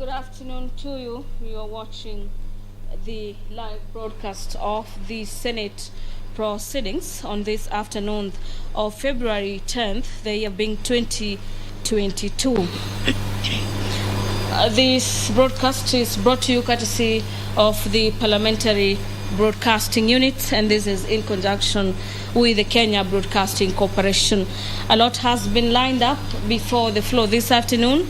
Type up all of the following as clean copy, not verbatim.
Good afternoon to you. You are watching the live broadcast of the Senate proceedings on this afternoon of February 10th, the year being 2022. This broadcast is brought to you courtesy of the Parliamentary Broadcasting Unit, and this is in conjunction with the Kenya Broadcasting Corporation. A lot has been lined up before the floor this afternoon,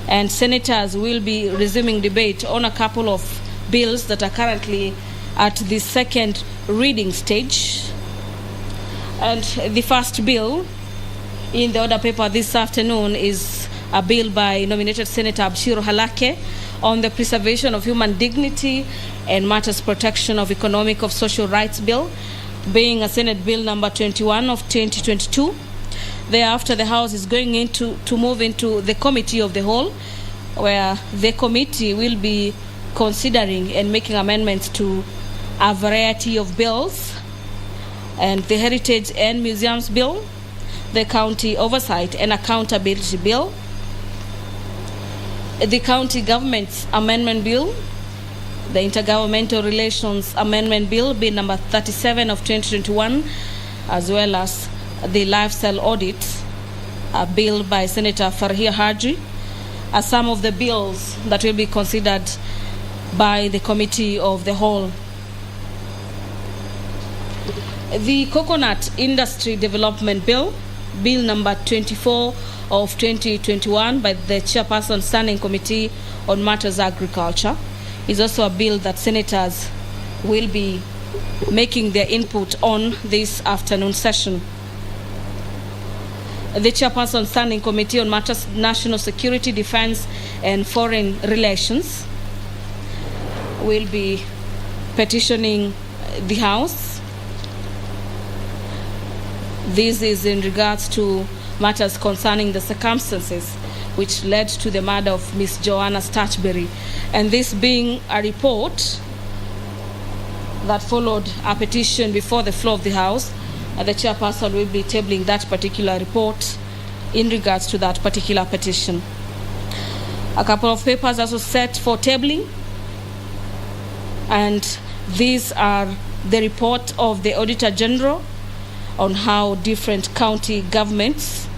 and senators will be resuming debate on a couple of bills that are currently at the second reading stage. And the first bill in the order paper this afternoon is a bill by nominated Senator Abshiro Halake on the preservation of human dignity and matters protection of economic of social rights bill, being a Senate Bill number 21 of 2022. Thereafter, the House is going to move into the Committee of the Whole, where the committee will be considering and making amendments to a variety of bills, and the Heritage and Museums Bill, the County Oversight and Accountability Bill, the County Government's Amendment Bill, the Intergovernmental Relations Amendment Bill, Bill number 37 of 2021, as well as the Lifestyle Audit, a bill by Senator Farhia Haji, are some of the bills that will be considered by the Committee of the Whole. The Coconut Industry Development Bill, Bill number 24 of 2021 by the Chairperson Standing Committee on Matters Agriculture, is also a bill that senators will be making their input on this afternoon session. The Chairperson Standing Committee on Matters National Security, Defense and Foreign Relations will be petitioning the House. This is in regards to matters concerning the circumstances which led to the murder of Miss Joanna Starchberry, and this being a report that followed a petition before the floor of the House. The chairperson will be tabling that particular report in regards to that particular petition. A couple of papers also set for tabling, and these are the report of the Auditor General on how different county governments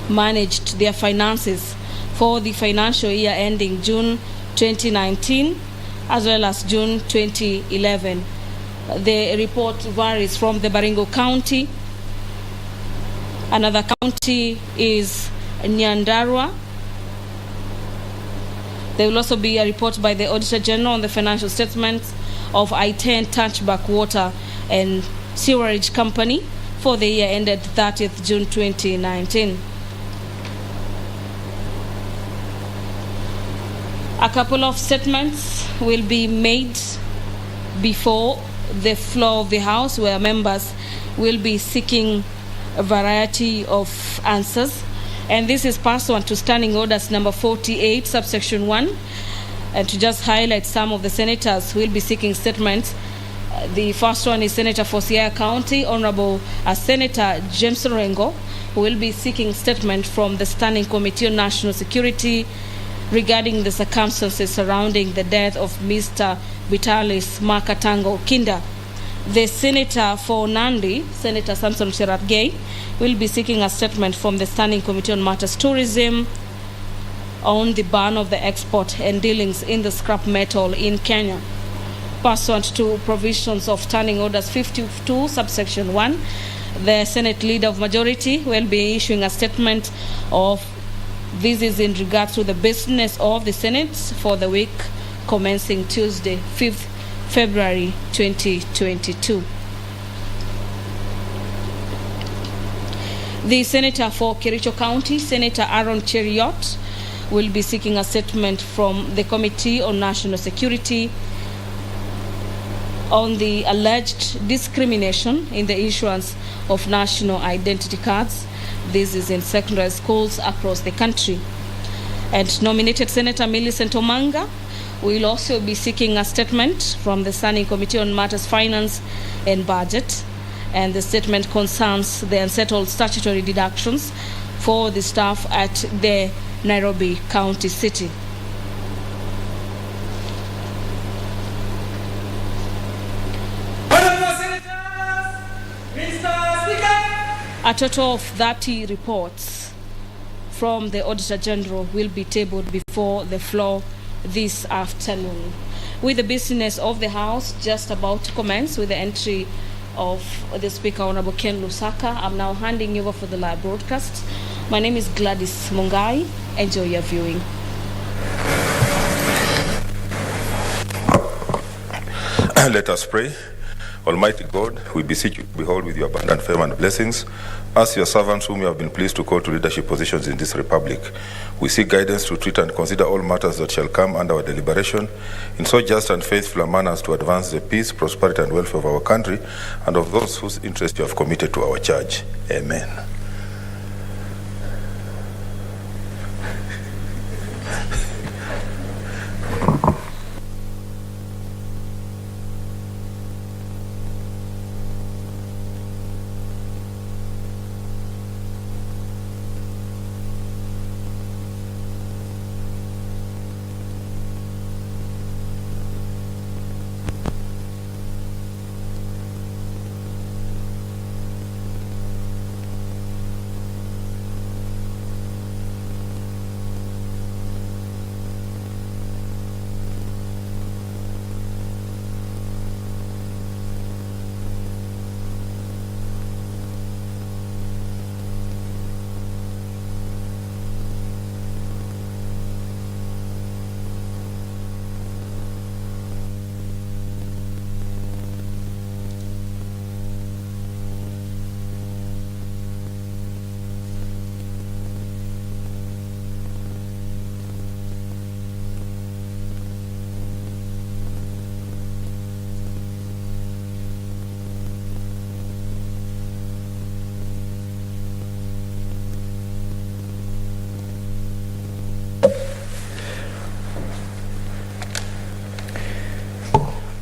managed their finances for the financial year ending June 2019 as well as June 2011. The report varies from the Baringo County. Another county is Nyandarua. There will also be a report by the Auditor General on the financial statements of I-10 Touchback Water and Sewerage Company for the year ended 30th June 2019. A couple of statements will be made before the floor of the House, where members will be seeking a variety of answers, and this is pursuant to Standing Orders number 48 subsection 1. And to just highlight some of the senators who will be seeking statements, the first one is Senator for Siaya County, Honorable Senator James Rengo, who will be seeking statement from the Standing Committee on National Security regarding the circumstances surrounding the death of Mr. Vitalis Makatango Kinda. The Senator for Nandi, Senator Samson Cherargei, will be seeking a statement from the Standing Committee on Matters Tourism on the ban of the export and dealings in the scrap metal in Kenya. Pursuant to provisions of Standing Orders 52 subsection 1, the Senate Leader of Majority will be issuing a statement of this is in regards to the business of the Senate for the week commencing Tuesday, 5th February 2022. The Senator for Kericho County, Senator Aaron Cheriot, will be seeking a statement from the Committee on National Security on the alleged discrimination in the issuance of national identity cards. This is in secondary schools across the country. And nominated Senator Millicent Omanga will also be seeking a statement from the Standing Committee on Matters Finance and Budget, and the statement concerns the unsettled statutory deductions for the staff at the Nairobi County City. A total of 30 reports from the Auditor General will be tabled before the floor this afternoon. With the business of the House just about to commence with the entry of the Speaker, Honorable Ken Lusaka, I'm now handing you over for the live broadcast. My name is Gladys Mungai. Enjoy your viewing. Let us pray. Almighty God, we beseech you, behold with your abundant favor and blessings, as your servants whom you have been pleased to call to leadership positions in this republic. We seek guidance to treat and consider all matters that shall come under our deliberation in so just and faithful a manner as to advance the peace, prosperity, and welfare of our country and of those whose interest you have committed to our charge. Amen.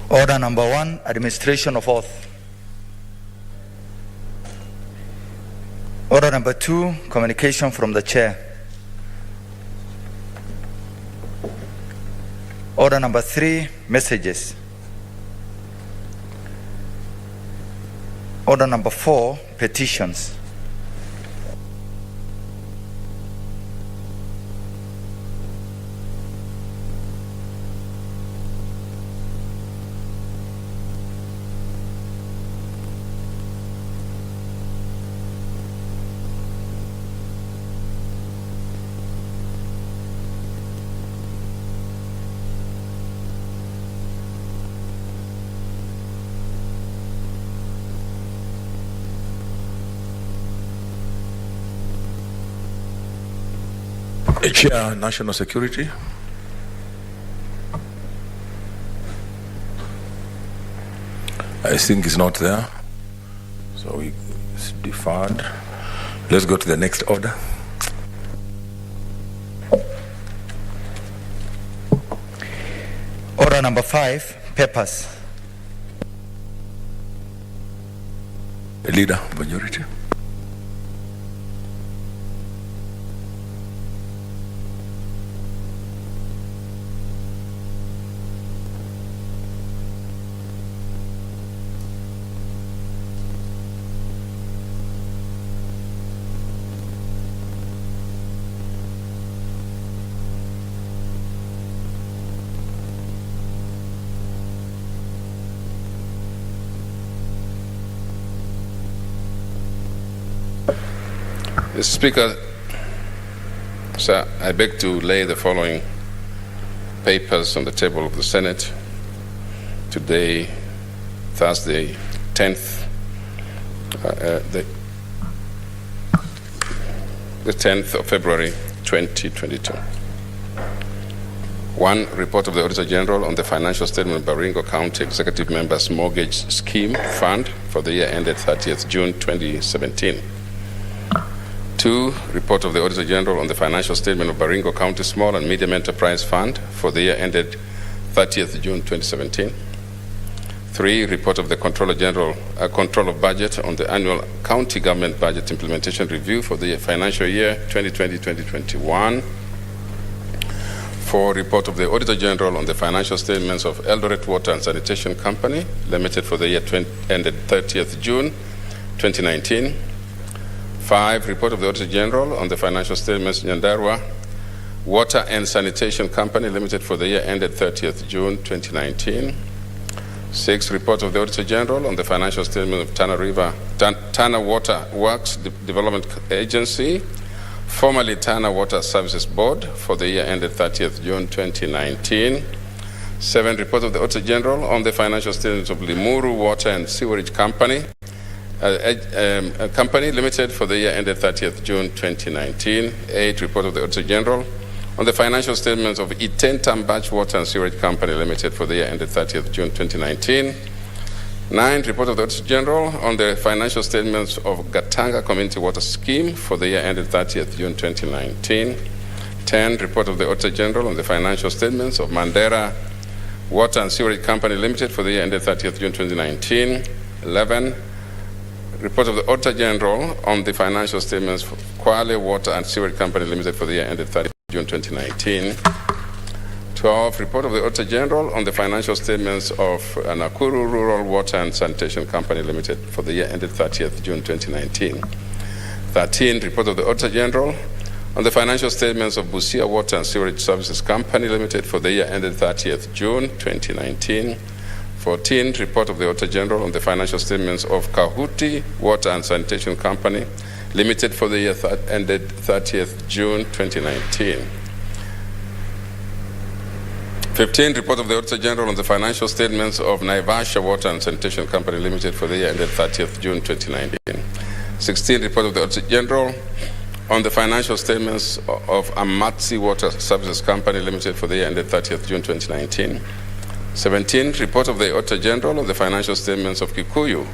Order number 1, administration of oath. Order number 2, communication from the chair. Order number 3, messages. Order number 4, petitions. Chair, National Security. I think it's not there, so it's deferred. Let's go to the next order. Order number 5, papers. Leader, majority. Mr. Speaker, sir, I beg to lay the following papers on the table of the Senate today, Thursday, 10th, the 10th of February, 2022. 1, report of the Auditor General on the financial statement of Baringo County Executive Members Mortgage Scheme Fund for the year ended 30th June 2017. 2, report of the Auditor General on the financial statement of Baringo County Small and Medium Enterprise Fund for the year ended 30th June 2017. 3, report of the Controller General, Control of Budget on the annual County Government Budget Implementation Review for the financial year 2020-2021. 4, report of the Auditor General on the financial statements of Eldoret Water and Sanitation Company Limited for the year ended 30th June 2019. 5, report of the Auditor General on the financial statements Nyandarua Water and Sanitation Company Limited for the year ended 30th June 2019. 6, report of the Auditor General on the financial statement of Tana Water Works Development Agency, formerly Tana Water Services Board, for the year ended 30th June 2019. 7, report of the Auditor General on the financial statements of Limuru Water and Sewerage Company, Company Limited for the year ended 30th June 2019. 8, report of the Auditor General on the financial statements of Itentam Batch Water and Sewerage Company Limited for the year ended 30th June 2019. 9, report of the Auditor General on the financial statements of Gatanga Community Water Scheme for the year ended 30th June 2019. 10, report of the Auditor General on the financial statements of Mandera Water and Sewerage Company Limited for the year ended 30th June 2019. 11, report of the Auditor General on the financial statements for Kwale Water and Sewerage Company Limited for the year ended 30th June 2019. 12, report of the Auditor General on the financial statements of Nakuru Rural Water and Sanitation Company Limited for the year ended 30th June 2019. 13, report of the Auditor General on the financial statements of Busia Water and Sewerage Services Company Limited for the year ended 30th June 2019. 14, report of the Auditor General on the financial statements of Kahuti Water and Sanitation Company Limited for the year ended 30th June 2019. 15, report of the Auditor General on the financial statements of Naivasha Water and Sanitation Company Limited for the year ended 30th June 2019. 16, report of the Auditor General on the financial statements of Amatsi Water Services Company Limited for the year ended 30th June 2019. 17, report of the Auditor General on the financial statements of Kikuyu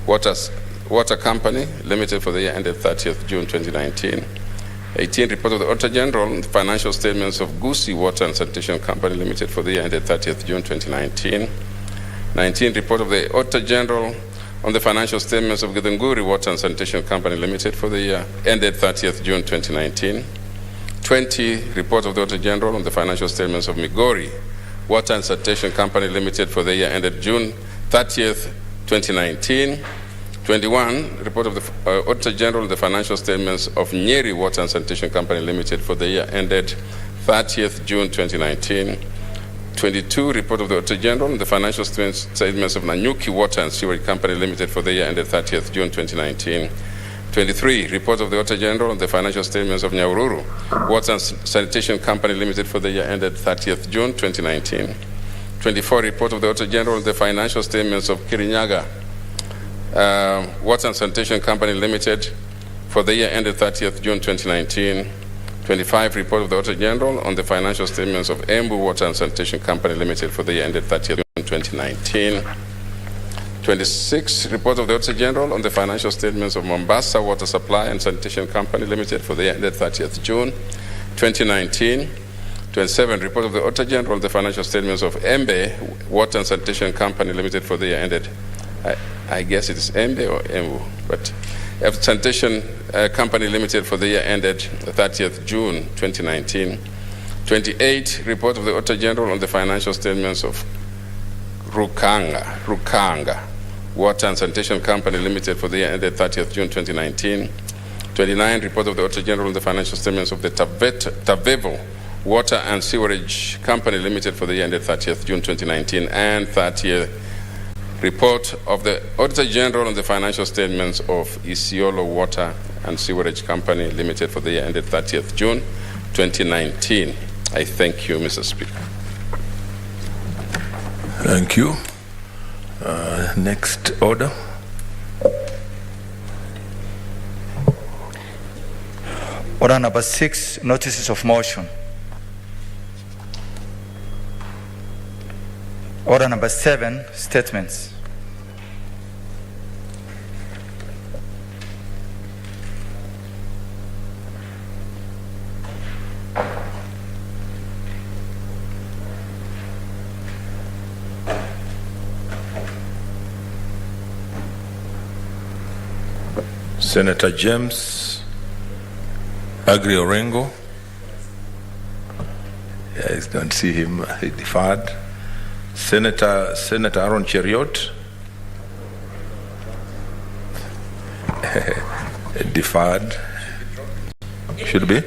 Water Company Limited for the year ended 30th June 2019. 18, report of the Auditor General on the financial statements of Gusi Water and Sanitation Company Limited for the year ended 30th June 2019. 19, report of the Auditor General on the financial statements of Githunguri Water and Sanitation Company Limited for the year ended 30th June 2019. 20, report of the Auditor General on the financial statements of Migori Water and Sanitation Company Limited for the year ended June 30th, 2019. 21, report of the Auditor General on the financial statements of Nyeri Water and Sanitation Company Limited for the year ended 30th June 2019. 22, report of the Auditor General on the financial statements of Nanyuki Water and Sewerage Company Limited for the year ended 30th June 2019. 23, report of the Auditor General on the financial statements of Nyahururu Water and Sanitation Company Limited for the year ended 30th June 2019. 24, report of the Auditor General on the financial statements of Kirinyaga Water and Sanitation Company Limited for the year ended 30th June 2019. 25, report of the Auditor General on the financial statements of Embu Water and Sanitation Company Limited for the year ended 30th June 2019. 26, report of the Auditor General on the financial statements of Mombasa Water Supply and Sanitation Company Limited for the year ended 30th June 2019. 27, report of the Auditor General on the financial statements of Embe Water and Sanitation Company Limited for the year ended, I guess it is Embe or Embu, but Sanitation Company Limited for the year ended 30th June 2019. 28, report of the Auditor General on the financial statements of Rukanga Water and Sanitation Company Limited for the year ended 30th June 2019. 29, report of the Auditor General on the financial statements of the Tavevo Water and Sewerage Company Limited for the year ended 30th June 2019. And 30th, report of the Auditor General on the financial statements of Isiolo Water and Sewerage Company Limited for the year ended 30th June 2019. I thank you, Mr. Speaker. Thank you. Next order. Order number 6, notices of motion. Order number 7, statements. Senator James Agri Orengo. I don't see him. He deferred. Senator Aaron Cheriot. deferred. Should be.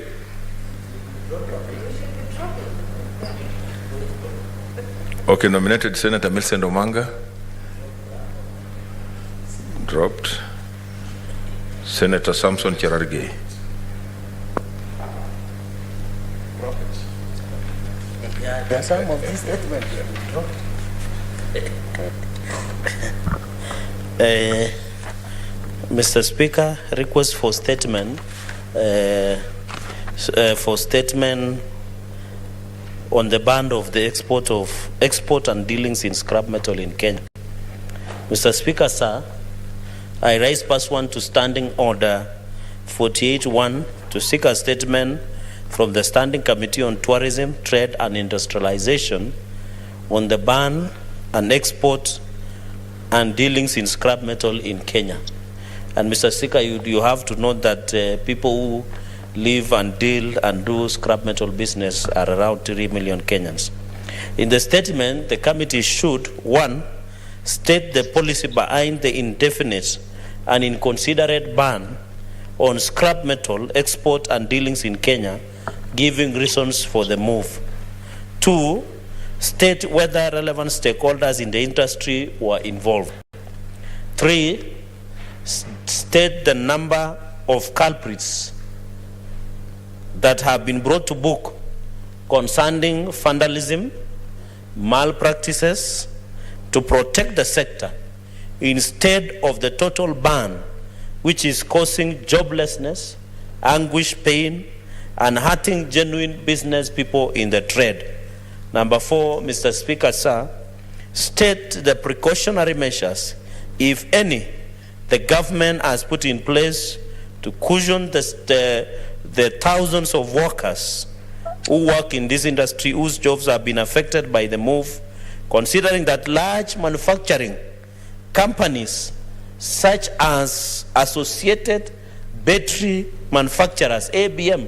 Okay, nominated Senator Millicent Omanga. Dropped. Senator Samson Cherargei. There are some of these statements. Mr. Speaker, request for statement on the ban of the export and dealings in scrap metal in Kenya. Mr. Speaker, sir, I rise pursuant to Standing Order 48-1 to seek a statement from the Standing Committee on Tourism, Trade and Industrialization on the ban and export and dealings in scrap metal in Kenya. And Mr. Speaker, you have to note that people who live and deal and do scrap metal business are around 3 million Kenyans. In the statement, the committee should, 1, state the policy behind the indefinite and inconsiderate ban on scrap metal export and dealings in Kenya, giving reasons for the move. 2, state whether relevant stakeholders in the industry were involved. 3, state the number of culprits that have been brought to book concerning vandalism, malpractices to protect the sector instead of the total ban, which is causing joblessness, anguish, pain, and hurting genuine business people in the trade. Number 4, Mr. Speaker, sir, state the precautionary measures, if any, the government has put in place to cushion the thousands of workers who work in this industry whose jobs have been affected by the move, considering that large manufacturing companies such as Associated Battery Manufacturers, ABM,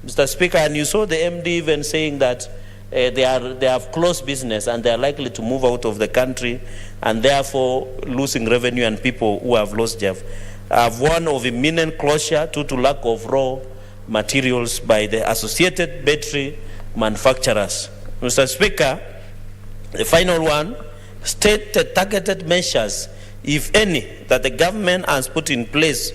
Mr. Speaker, and you saw the MD even saying that they have closed business and they are likely to move out of the country and therefore losing revenue, and people who have lost jobs have warned of imminent closure due to lack of raw materials by the Associated Battery Manufacturers. Mr. Speaker, the final one, state the targeted measures, if any, that the government has put in place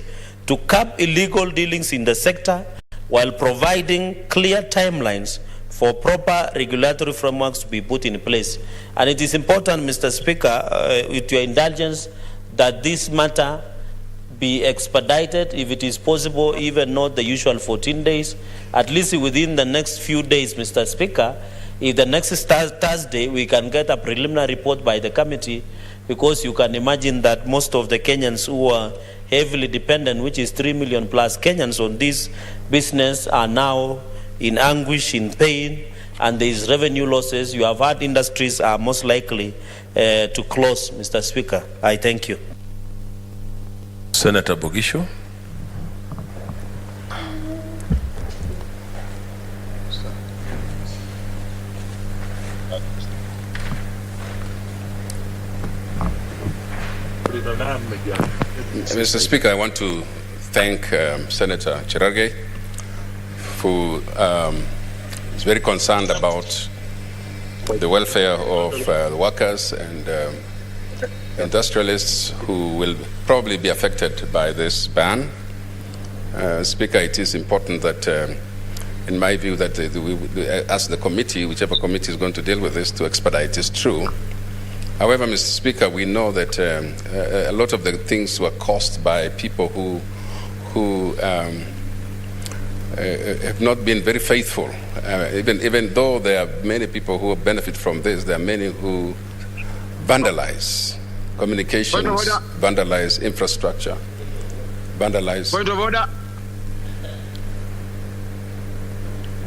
to curb illegal dealings in the sector while providing clear timelines for proper regulatory frameworks to be put in place. And it is important, Mr. Speaker, with your indulgence, that this matter be expedited, if it is possible, even not the usual 14 days, at least within the next few days, Mr. Speaker. If the next Thursday we can get a preliminary report by the committee, because you can imagine that most of the Kenyans who are heavily dependent, which is 3 million plus Kenyans on this business, are now in anguish, in pain, and there is revenue losses. You have had industries are most likely to close, Mr. Speaker. I thank you. Senator Bogisho. Mr. Speaker, I want to thank Senator Cherargei, who is very concerned about the welfare of the workers and industrialists who will probably be affected by this ban. Speaker, it is important that, in my view, that as the committee, whichever committee is going to deal with this, to expedite is true. However, Mr. Speaker, we know that a lot of the things were caused by people who have not been very faithful. Even though there are many people who benefit from this, there are many who vandalize communications, vandalize infrastructure, vandalize. Point of order.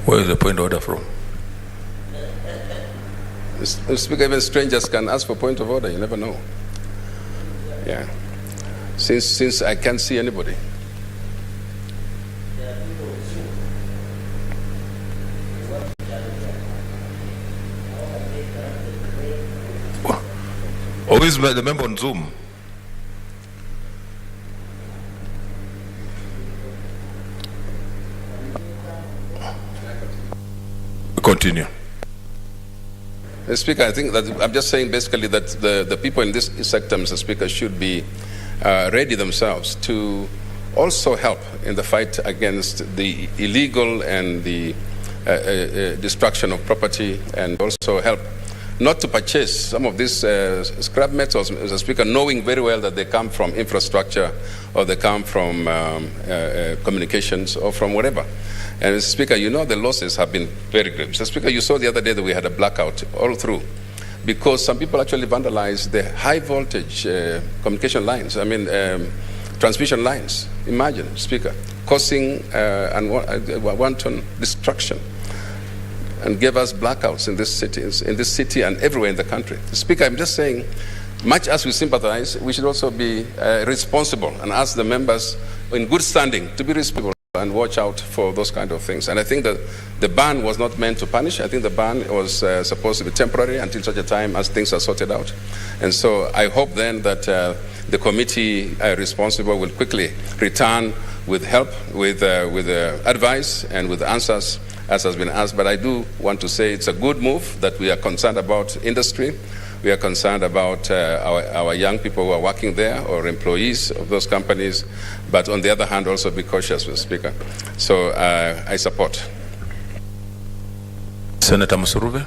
Where is the point of order from? Mr. Speaker, even strangers can ask for point of order. You never know. Yeah. Since I can't see anybody. Who is the member on Zoom? Continue. Speaker, I think that I'm just saying basically that the people in this sector, Mr. Speaker, should be ready themselves to also help in the fight against the illegal and the destruction of property, and also help not to purchase some of these scrap metals, Mr. Speaker, knowing very well that they come from infrastructure or they come from communications or from whatever. And Mr. Speaker, you know the losses have been very great. Mr. Speaker, you saw the other day that we had a blackout all through because some people actually vandalized the high voltage communication lines, transmission lines. Imagine, Speaker, causing wanton destruction and gave us blackouts in this city and everywhere in the country. Speaker, I'm just saying, much as we sympathize, we should also be responsible and ask the members in good standing to be responsible and watch out for those kind of things. And I think that the ban was not meant to punish. I think the ban was supposed to be temporary until such a time as things are sorted out. And so I hope then that the committee responsible will quickly return with help, with advice and with answers as has been asked. But I do want to say it's a good move that we are concerned about industry. We are concerned about our young people who are working there or employees of those companies, but on the other hand, also be cautious, Mr. Speaker. So I support. Senator Musuruve.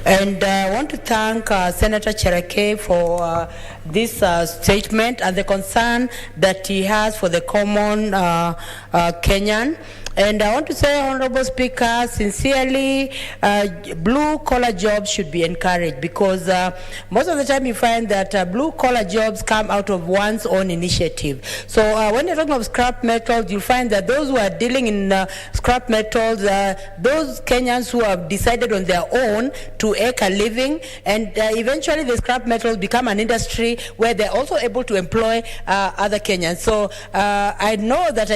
And I want to thank Senator Cherargei for this statement and the concern that he has for the common Kenyan. And I want to say, Honorable Speaker, sincerely, blue-collar jobs should be encouraged because most of the time you find that blue-collar jobs come out of one's own initiative. So when you're talking of scrap metals, you find that those who are dealing in scrap metals, those Kenyans who have decided on their own to make a living, and eventually the scrap metals become an industry where they're also able to employ other Kenyans. So I know that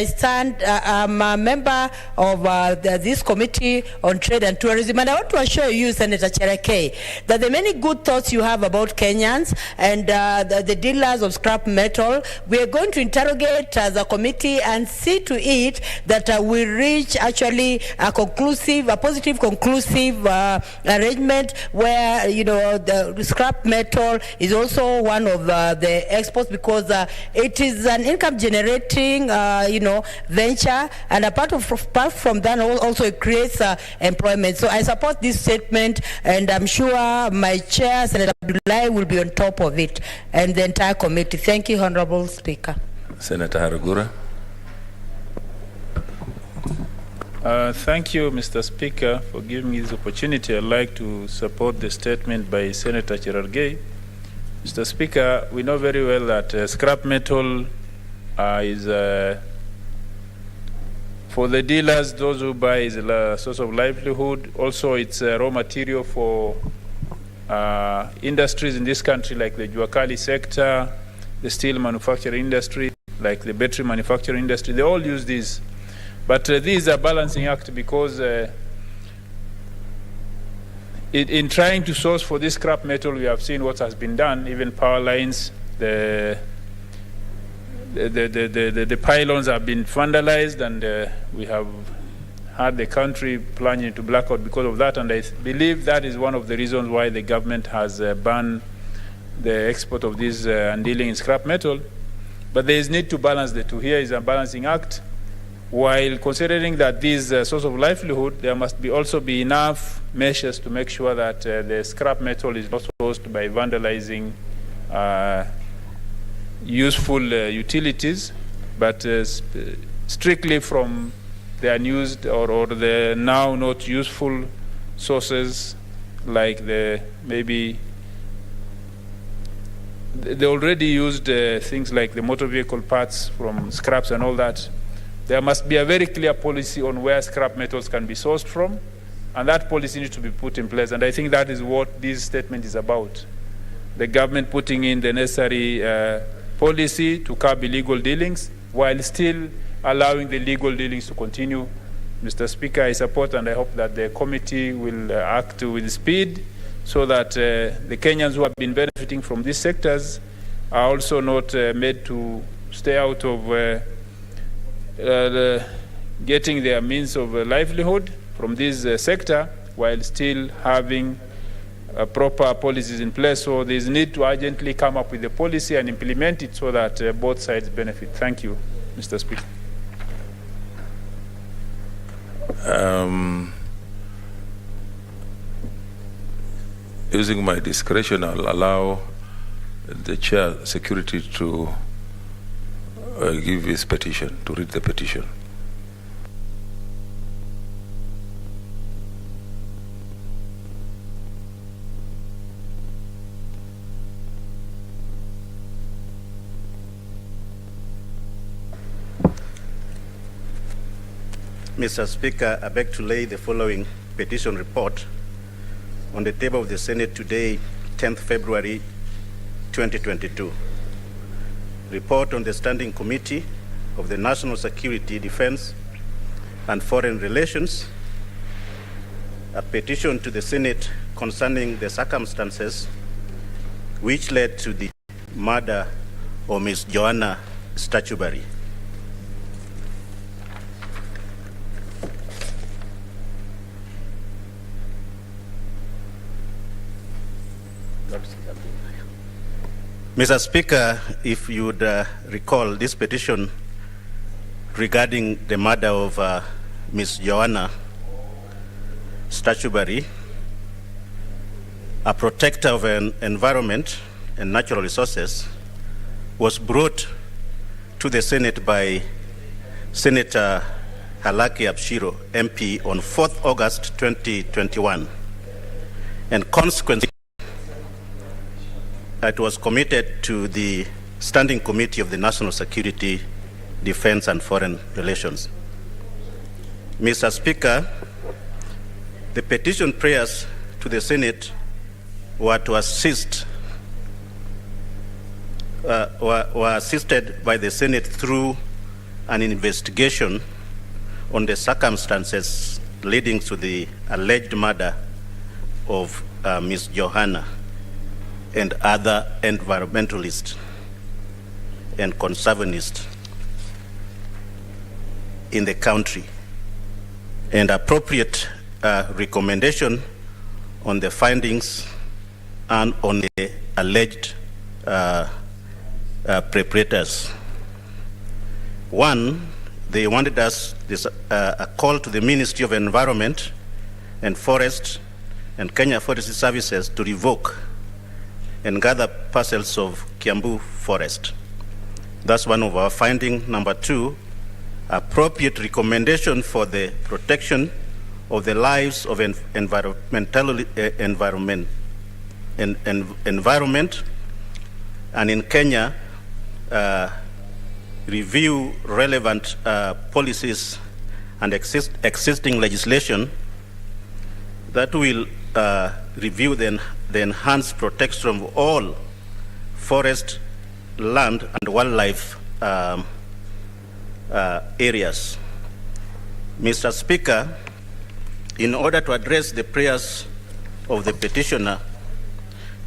I'm a member of this committee on trade and tourism, and I want to assure you, Senator Cherargei, that the many good thoughts you have about Kenyans and the dealers of scrap metal, we are going to interrogate as a committee and see to it that we reach actually a positive conclusive arrangement where the scrap metal is also one of the exports because it is an income generating venture, and apart from that also it creates employment. So I support this statement, and I'm sure my chair, Senator Abdullahi, will be on top of it, and the entire committee. Thank you, Honorable Speaker. Senator Harugura. Thank you, Mr. Speaker, for giving me this opportunity. I'd like to support the statement by Senator Cherargei. Mr. Speaker, we know very well that scrap metal is for the dealers, those who buy, is a source of livelihood. Also, it's a raw material for industries in this country, like the Juakali sector, the steel manufacturing industry, like the battery manufacturing industry. They all use these. But this is a balancing act because in trying to source for this scrap metal, we have seen what has been done, even power lines, the pylons have been vandalized, and we have had the country plunge into blackout because of that. And I believe that is one of the reasons why the government has banned the export of this and dealing in scrap metal. But there is need to balance the two. Here is a balancing act. While considering that this source of livelihood, there must also be enough measures to make sure that the scrap metal is not sourced by vandalizing useful utilities, but strictly from the unused or the now not useful sources, like maybe the already used things like the motor vehicle parts from scraps and all that. There must be a very clear policy on where scrap metals can be sourced from, and that policy needs to be put in place. And I think that is what this statement is about. The government putting in the necessary policy to curb illegal dealings while still allowing the legal dealings to continue. Mr. Speaker, I support and I hope that the committee will act with speed so that the Kenyans who have been benefiting from these sectors are also not made to stay out of getting their means of livelihood from this sector while still having proper policies in place. So there is need to urgently come up with a policy and implement it so that both sides benefit. Thank you, Mr. Speaker. Using my discretion, I'll allow the chair security to give his petition, to read the petition. Mr. Speaker, I beg to lay the following petition report on the table of the Senate today, 10th February 2022. Report on the Standing Committee of the National Security, Defense, and Foreign Relations. A petition to the Senate concerning the circumstances which led to the murder of Ms. Joanna Statuberry. Mr. Speaker, if you would recall, this petition regarding the murder of Ms. Joanna Statuberry, a protector of an environment and natural resources, was brought to the Senate by Senator Halaki Abshiro, MP, on 4th August 2021, and consequently, it was committed to the Standing Committee of the National Security, Defense, and Foreign Relations. Mr. Speaker, the petition prayers to the Senate were to assist, were assisted by the Senate through an investigation on the circumstances leading to the alleged murder of Ms. Joanna and other environmentalists and conservationists in the country, and appropriate recommendation on the findings and on the alleged perpetrators. One, they wanted us a call to the Ministry of Environment and Forest and Kenya Forestry Services to revoke and gather parcels of Kiambu forest. That's one of our findings. Number two, appropriate recommendation for the protection of the lives of environment, and in Kenya, review relevant policies and existing legislation that will review the enhanced protection of all forest, land, and wildlife areas. Mr. Speaker, in order to address the prayers of the petitioner,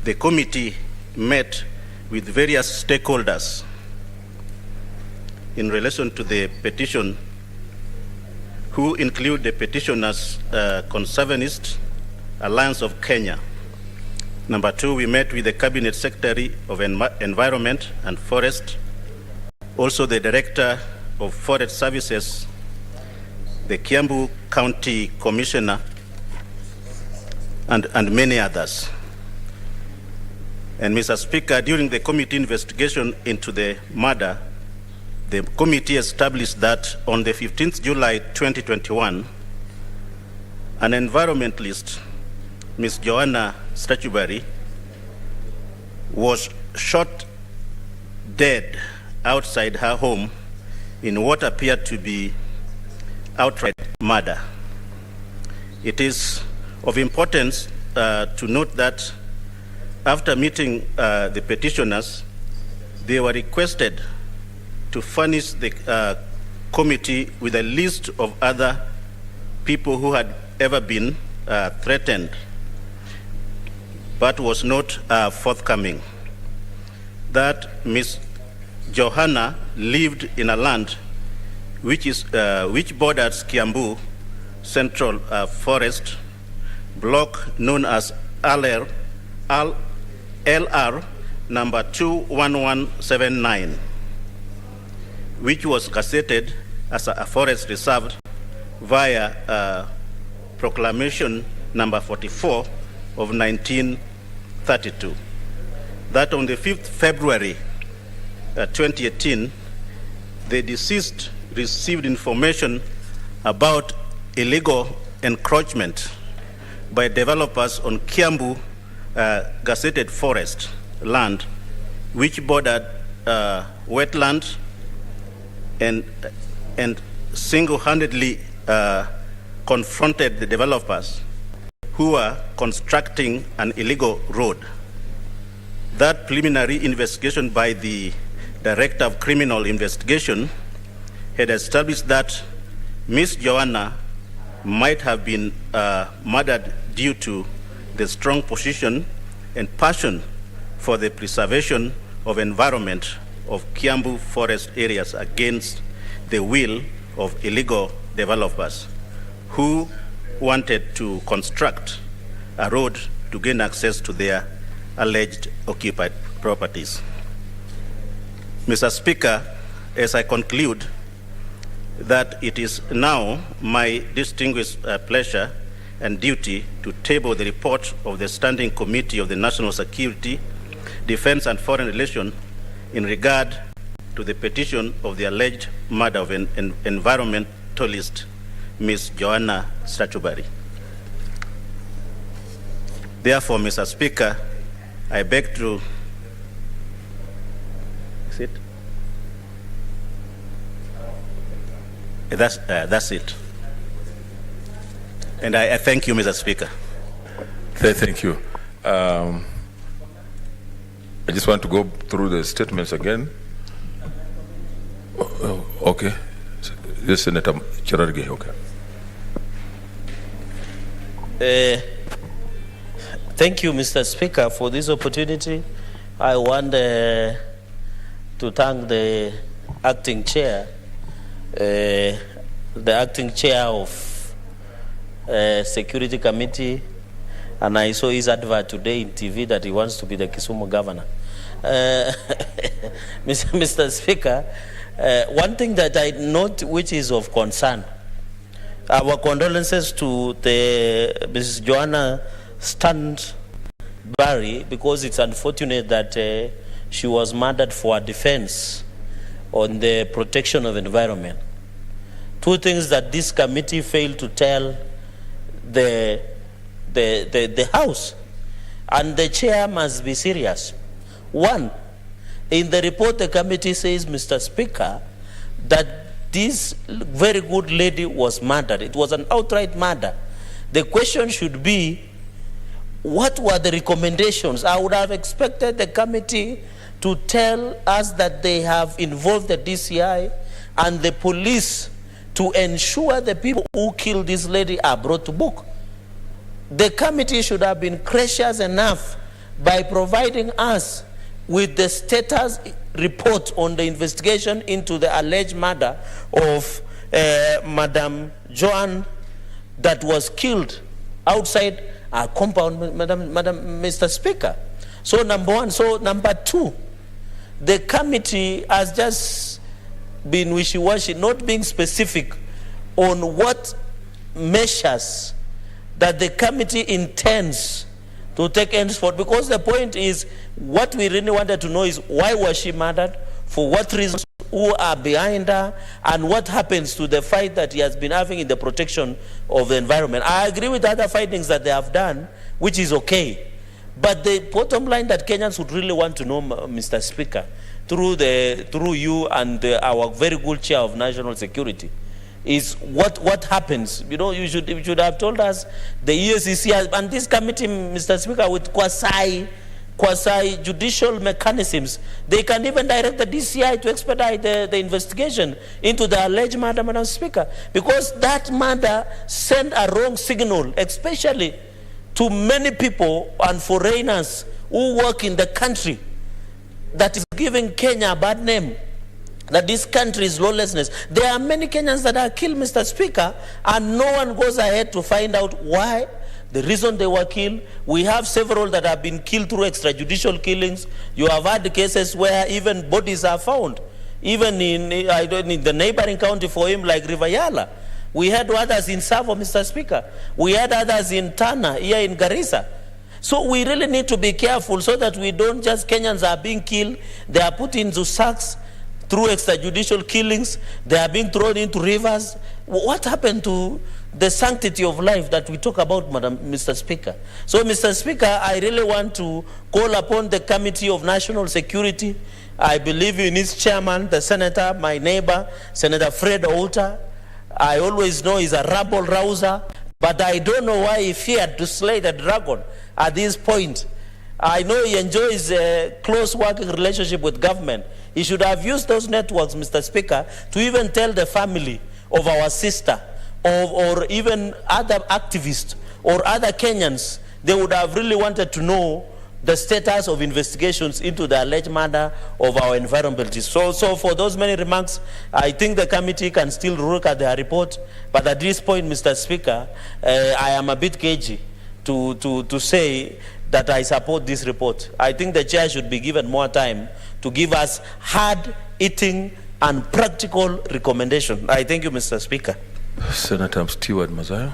the committee met with various stakeholders in relation to the petition, who include the petitioner's Conservanist Alliance of Kenya. Number two, we met with the Cabinet Secretary of Environment and Forest, also the Director of Forest Services, the Kiambu County Commissioner, and many others. And Mr. Speaker, during the committee investigation into the murder, the committee established that on the 15th July 2021, an environmentalist, Ms. Joanna Statuberry, was shot dead outside her home in what appeared to be outright murder. It is of importance to note that after meeting the petitioners, they were requested to furnish the committee with a list of other people who had ever been threatened, but was not forthcoming. That Ms. Johanna lived in a land which borders Kiambu Central Forest block known as LR number 21179, which was gazetted as a forest reserve via proclamation number 44 of 1932. That on the 5th February 2018, the deceased received information about illegal encroachment by developers on Kiambu gazetted forest land, which bordered wetland, and single-handedly confronted the developers who were constructing an illegal road. That preliminary investigation by the Director of Criminal Investigation had established that Ms. Joanna might have been murdered due to the strong position and passion for the preservation of environment of Kiambu forest areas against the will of illegal developers who wanted to construct a road to gain access to their alleged occupied properties. Mr. Speaker, as I conclude, that it is now my distinguished pleasure and duty to table the report of the Standing Committee of the National Security, Defense and Foreign Relations in regard to the petition of the alleged murder of an environmentalist, Ms. Joanna Statuberry. Therefore, Mr. Speaker, I beg to... Is it? That's it. And I thank you, Mr. Speaker. Thank you. I just want to go through the statements again. Okay. Yes, Senator Cherargei, okay. Thank you, Mr. Speaker, for this opportunity. I want to thank the acting chair, of Security Committee, and I saw his advert today in TV that he wants to be the Kisumu governor. Mr. Speaker, one thing that I note which is of concern, our condolences to the Mrs. Joanna Statuberry, because it's unfortunate that she was murdered for her defense on the protection of environment. Two things that this committee failed to tell the House, and the chair must be serious. One, in the report the committee says, Mr. Speaker, that this very good lady was murdered. It was an outright murder. The question should be, what were the recommendations? I would have expected the committee to tell us that they have involved the DCI and the police to ensure the people who killed this lady are brought to book. The committee should have been gracious enough by providing us with the status report on the investigation into the alleged murder of Madam Joan that was killed outside our compound, Mr. Speaker. So number one. So number two, the committee has just been wishy-washy, not being specific on what measures that the committee intends to take henceforth, because the point is, what we really wanted to know is, why was she murdered, for what reasons, who are behind her, and what happens to the fight that he has been having in the protection of the environment. I agree with other findings that they have done, which is okay. But the bottom line that Kenyans would really want to know, Mr. Speaker, through you and our very good chair of national security, is what happens. You know, you should have told us the EACC and this committee, Mr. Speaker, with quasi-judicial mechanisms, they can even direct the DCI to expedite the investigation into the alleged murder, Madam Speaker, because that murder sent a wrong signal, especially to many people and foreigners who work in the country. that is giving Kenya a bad name, that this country is lawlessness. There are many Kenyans that are killed, Mr. Speaker, and no one goes ahead to find out why, the reason they were killed. We have several that have been killed through extrajudicial killings. You have had cases where even bodies are found, even in the neighboring county for him, like River Yala. We had others in Savo, Mr. Speaker. We had others in Tana, here in Garissa. So we really need to be careful so that we don't just, Kenyans are being killed, they are put into sacks through extrajudicial killings, they are being thrown into rivers. What happened to the sanctity of life that we talk about, Mr. Speaker? So, Mr. Speaker, I really want to call upon the Committee of National Security. I believe in its chairman, the senator, my neighbor, Senator Fred Outa. I always know he's a rabble rouser, but I don't know why he feared to slay the dragon at this point. I know he enjoys a close working relationship with government. He should have used those networks, Mr. Speaker, to even tell the family of our sister, or even other activists or other Kenyans. They would have really wanted to know the status of investigations into the alleged murder of our environmentalists. So for those many remarks, I think the committee can still look at their report. But at this point, Mr. Speaker, I am a bit cagey to say that I support this report. I think the chair should be given more time to give us hard-hitting and practical recommendation. I thank you, Mr. Speaker. Senator Stewart Mazayo.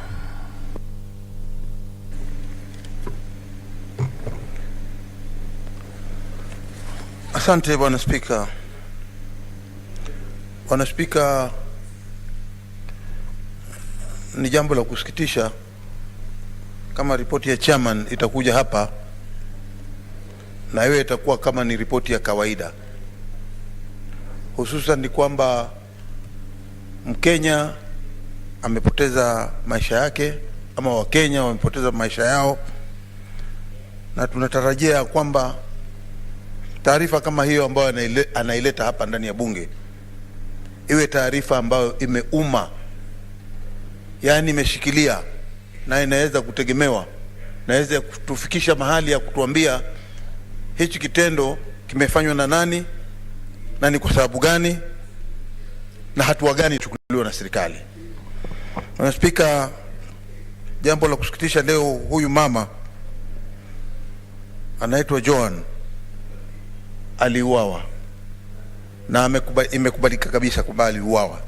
Asante Bwana Spika. Bwana Spika, ni jambo la kusikitisha kama ripoti ya chairman itakuja hapa na iwe itakuwa kama ni ripoti ya kawaida. Hususan ni kwamba Mkenya amepoteza maisha yake, ama Wakenya wamepoteza maisha yao, na tunatarajia kwamba taarifa kama hiyo ambayo anaileta hapa ndani ya bunge iwe taarifa ambayo imeuma, yani imeshikilia na inaweza kutegemewa, naweza kutufikisha mahali ya kutuambia hichi kitendo kimefanywa na nani na ni kwa sababu gani na hatua gani ichukuliwe na serikali. Bwana Spika, jambo la kusikitisha leo, huyu mama anaitwa Joan aliuawa, na imekubalika kabisa kwamba aliuawa,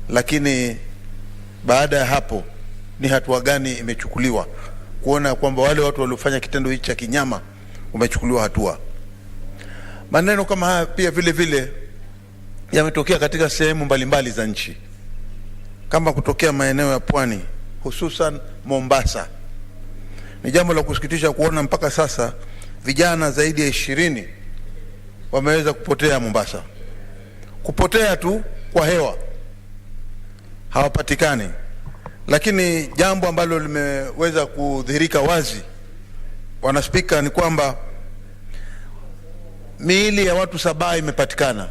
lakini baada ya hapo ni hatua gani imechukuliwa kuona kwamba wale watu waliofanya kitendo hichi cha kinyama wamechukuliwa hatua? Maneno kama haya pia vile vile yametokea katika sehemu mbalimbali za nchi, kama kutokea maeneo ya pwani, hususan Mombasa. Ni jambo la kusikitisha kuona mpaka sasa vijana zaidi ya 20 wameweza kupotea Mombasa. Kupotea tu kwa hewa, hawapatikani. Lakini jambo ambalo limeweza kudhihirika wazi, Bwana Spika, ni kwamba miili ya watu 7 imepatikana,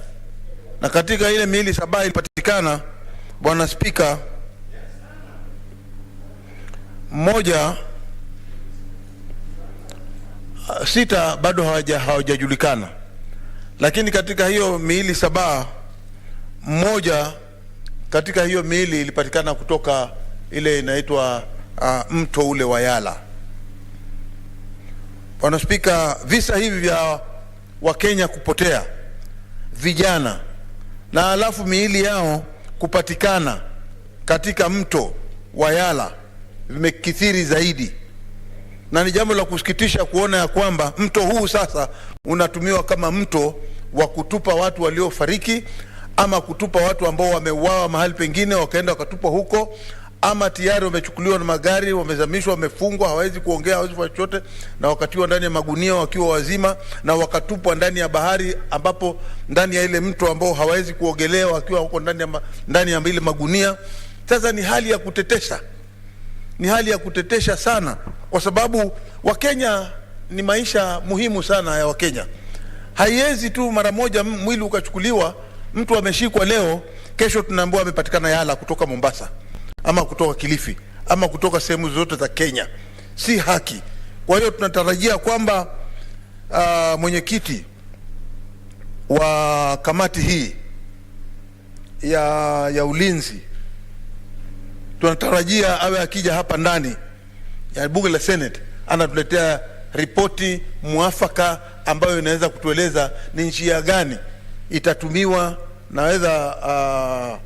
na katika ile miili 7 ilipatikana, Bwana Spika, mmoja 6 bado hawajajulikana. Lakini katika hiyo miili 7, mmoja katika hiyo miili ilipatikana kutoka ile inaitwa mto ule wa Yala. Bwana Spika, visa hivi vya Wakenya kupotea vijana na alafu miili yao kupatikana katika mto wa Yala vimekithiri zaidi, na ni jambo la kusikitisha kuona ya kwamba mto huu sasa unatumiwa kama mto wa kutupa watu waliofariki, ama kutupa watu ambao wameuawa mahali pengine wakaenda wakatupa huko, ama tayari wamechukuliwa na magari, wamezamishwa, wamefungwa, hawezi kuongea, hawezi kufanya chochote, na wakatiwa ndani ya magunia wakiwa wazima, na wakatupwa ndani ya bahari, ambapo ndani ya ile mto ambao hawezi kuogelea wakiwa huko ndani ya ile magunia. Sasa ni hali ya kutetesha, ni hali ya kutetesha sana, kwa sababu Wakenya ni maisha muhimu sana ya Wakenya. Haiwezi tu mara moja mwili ukachukuliwa, mtu ameshikwa leo, kesho tunaambiwa amepatikana Yala kutoka Mombasa, ama kutoka Kilifi, ama kutoka sehemu zote za Kenya. Si haki. Kwa hiyo tunatarajia kwamba mwenyekiti wa kamati hii ya ulinzi tunatarajia awe akija hapa ndani ya bunge la Senate anatuletea ripoti mwafaka ambayo inaweza kutueleza ni njia gani itatumiwa naweza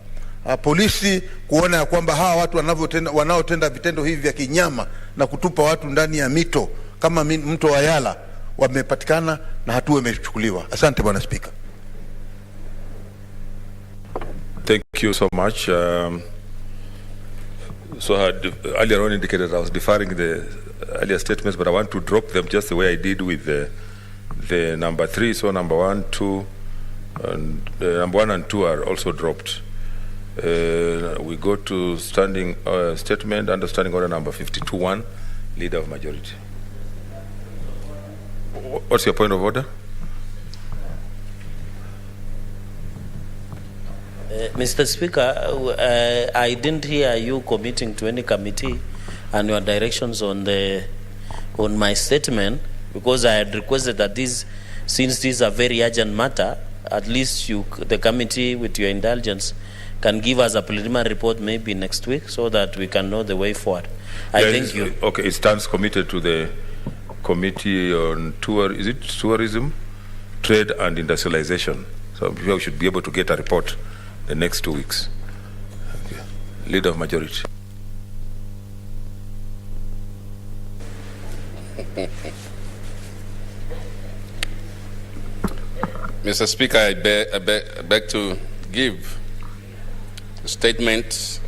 polisi kuona ya kwamba hawa watu wanaotenda vitendo hivi vya kinyama na kutupa watu ndani ya mito kama mto wa Yala wamepatikana na hatua imechukuliwa. Asante Bwana Spika. Thank you so much. So I had earlier on indicated I was deferring the earlier statements, but I want to drop them just the way I did with the number 3. So number 1, 2, and number 1 and 2 are also dropped. We go to standing statement under standing order number 52-1, Leader of Majority. What's your point of order? Mr. Speaker, I didn't hear you committing to any committee and your directions on my statement, because I had requested that since this is a very urgent matter, at least the committee, with your indulgence, can give us a preliminary report maybe next week so that we can know the way forward. I thank you. Okay, it stands committed to the Committee on Tourism, Trade and Industrialization. So we should be able to get a report the next 2 weeks. Okay. Leader of Majority. Mr. Speaker, I beg to give a statement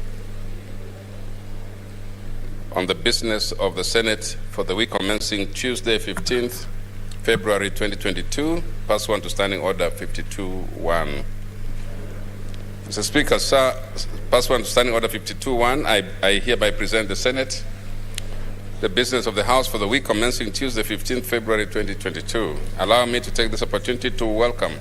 on the business of the Senate for the week commencing Tuesday, 15th February 2022, pursuant to Standing Order 52-1. Mr. Speaker, sir, pursuant to Standing Order 52-1, I hereby present the Senate the business of the House for the week commencing Tuesday, 15th February 2022. Allow me to take this opportunity to welcome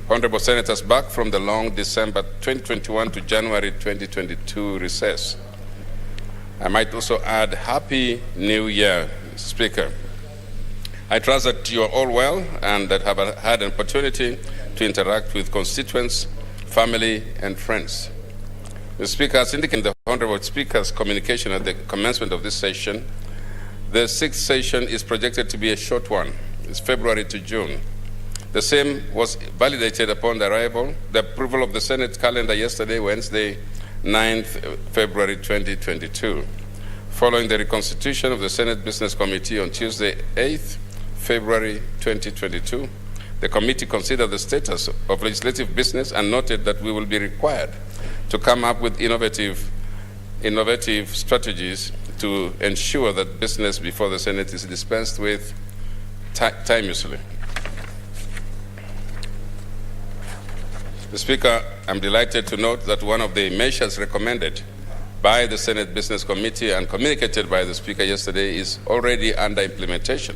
Honorable Senators back from the long December 2021 to January 2022 recess. I might also add Happy New Year, Mr. Speaker. I trust that you are all well and that have had an opportunity to interact with constituents, family, and friends. The Speaker has indicated in the Honorable Speaker's communication at the commencement of this session. The 6th session is projected to be a short one. It's February to June. The same was validated upon the approval of the Senate calendar yesterday, Wednesday, 9th February 2022. Following the reconstitution of the Senate Business Committee on Tuesday, 8th February 2022, the committee considered the status of legislative business and noted that we will be required to come up with innovative strategies to ensure that business before the Senate is dispensed with timeously. Mr. Speaker, I'm delighted to note that one of the measures recommended by the Senate Business Committee and communicated by the Speaker yesterday is already under implementation.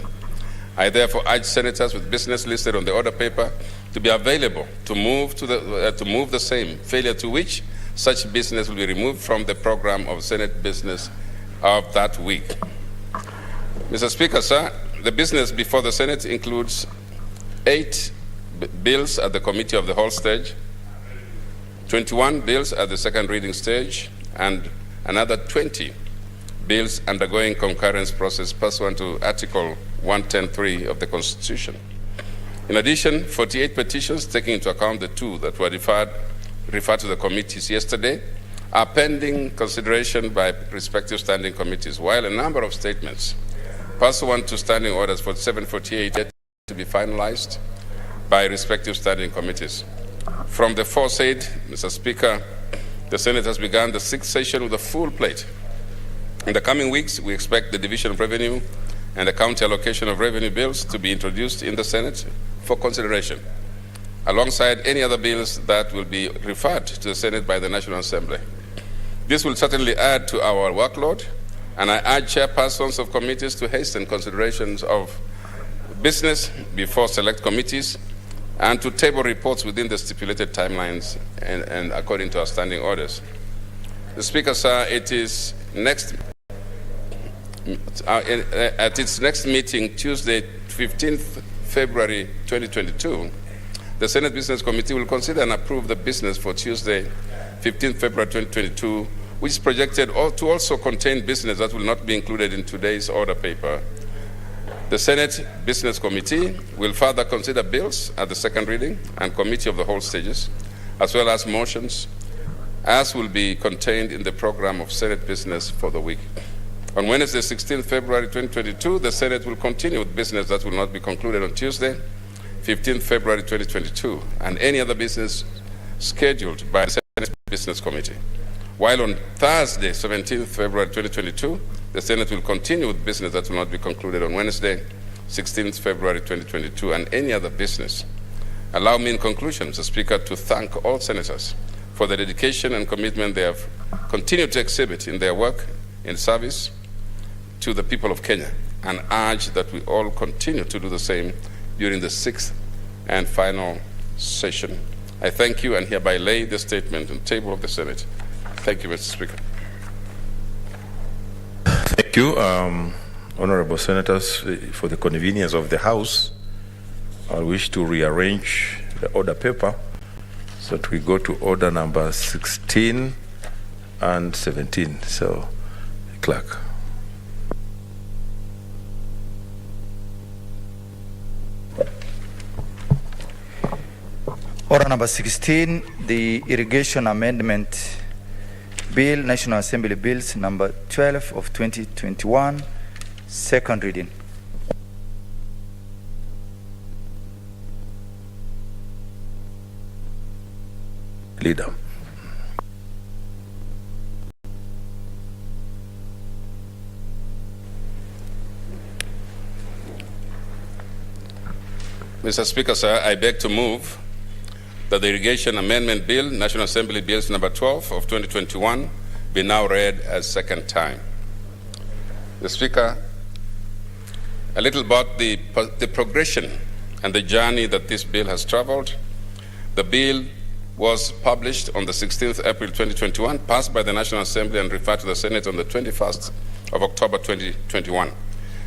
I therefore urge senators with business listed on the order paper to be available to move the same, failure to which such business will be removed from the program of Senate business of that week. Mr. Speaker, sir, the business before the Senate includes 8 bills at the Committee of the Whole stage, 21 bills at the second reading stage, and another 20 bills undergoing concurrence process pursuant to Article 110(3) of the Constitution. In addition, 48 petitions, taking into account the 2 that were referred to the committees yesterday, are pending consideration by respective standing committees, while a number of statements pursuant to standing orders for 748 yet to be finalized by respective standing committees. From the foresaid, Mr. Speaker, the Senate has begun the 6th session with a full plate. In the coming weeks, we expect the Division of Revenue and the county allocation of revenue bills to be introduced in the Senate for consideration, alongside any other bills that will be referred to the Senate by the National Assembly. This will certainly add to our workload, and I urge chairpersons of committees to hasten considerations of business before select committees and to table reports within the stipulated timelines and according to our standing orders. The Speaker, sir, at its next meeting, Tuesday, 15th February 2022, the Senate Business Committee will consider and approve the business for Tuesday, 15th February 2022, which is projected to also contain business that will not be included in today's order paper. The Senate Business Committee will further consider bills at the second reading and committee of the whole stages, as well as motions, as will be contained in the program of Senate business for the week. On Wednesday, 16th February 2022, the Senate will continue with business that will not be concluded on Tuesday, 15th February 2022, and any other business scheduled by the Senate Business Committee. While on Thursday, 17th February 2022, the Senate will continue with business that will not be concluded on Wednesday, 16th February 2022, and any other business. Allow me in conclusion, Mr. Speaker, to thank all senators for the dedication and commitment they have continued to exhibit in their work in service to the people of Kenya, and urge that we all continue to do the same during the sixth and final session. I thank you and hereby lay the statement on the table of the Senate. Thank you, Mr. Speaker. Thank you, honorable senators, for the convenience of the House. I wish to rearrange the order paper so that we go to order number 16 and 17. So, clerk. Order number 16, the Irrigation Amendment Bill, National Assembly Bills number 12 of 2021, second reading. Leader. Mr. Speaker, sir, I beg to move that the Irrigation Amendment Bill, National Assembly Bills number 12 of 2021, be now read as second time. The Speaker, a little about the progression and the journey that this bill has traveled. The bill was published on the 16th April 2021, passed by the National Assembly and referred to the Senate on the 21st of October 2021.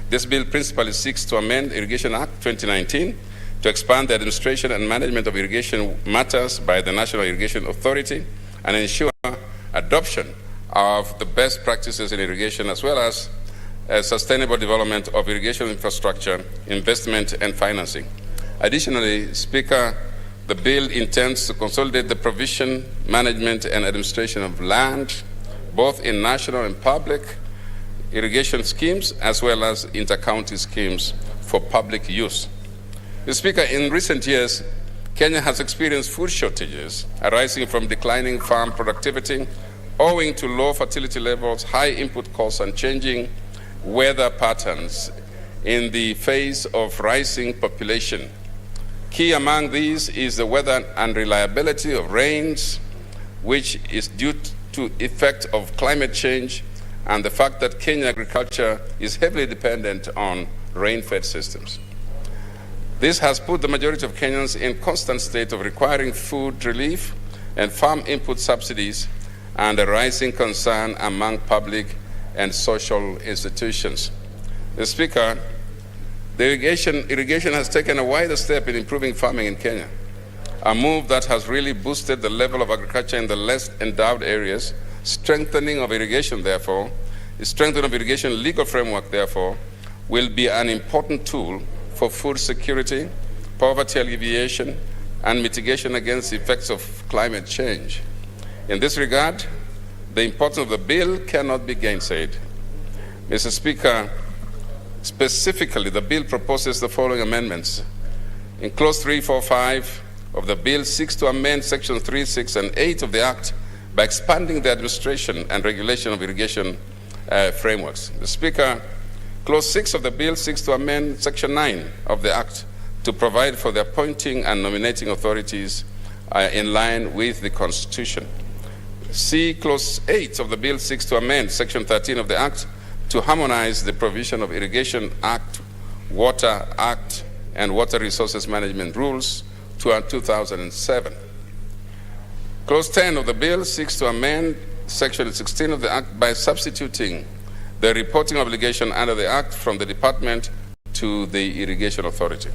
This bill principally seeks to amend Irrigation Act 2019 to expand the administration and management of irrigation matters by the National Irrigation Authority and ensure adoption of the best practices in irrigation, as well as sustainable development of irrigation infrastructure, investment, and financing. Additionally, Speaker, the bill intends to consolidate the provision, management, and administration of land, both in national and public irrigation schemes, as well as inter-county schemes for public use. Mr. Speaker, in recent years, Kenya has experienced food shortages arising from declining farm productivity, owing to low fertility levels, high input costs, and changing weather patterns in the face of rising population. Key among these is the weather unreliability of rains, which is due to effect of climate change and the fact that Kenya agriculture is heavily dependent on rain-fed systems. This has put the majority of Kenyans in constant state of requiring food relief and farm input subsidies, and a rising concern among public and social institutions. The Speaker, the irrigation has taken a wider step in improving farming in Kenya, a move that has really boosted the level of agriculture in the less endowed areas. Strengthening of irrigation legal framework, therefore, will be an important tool for food security, poverty alleviation, and mitigation against the effects of climate change. In this regard, the importance of the bill cannot be gainsaid. Mr. Speaker, specifically, the bill proposes the following amendments. In Clause 3, 4, 5 of the bill seeks to amend Sections 3, 6, and 8 of the Act by expanding the administration and regulation of irrigation frameworks. The Speaker, Clause 6 of the bill seeks to amend Section 9 of the Act to provide for the appointing and nominating authorities in line with the Constitution. C. Clause 8 of the bill seeks to amend Section 13 of the Act to harmonize the provision of Irrigation Act, Water Act, and Water Resources Management Rules to 2007. Clause 10 of the bill seeks to amend Section 16 of the Act by substituting the reporting obligation under the Act from the Department to the Irrigation Authority.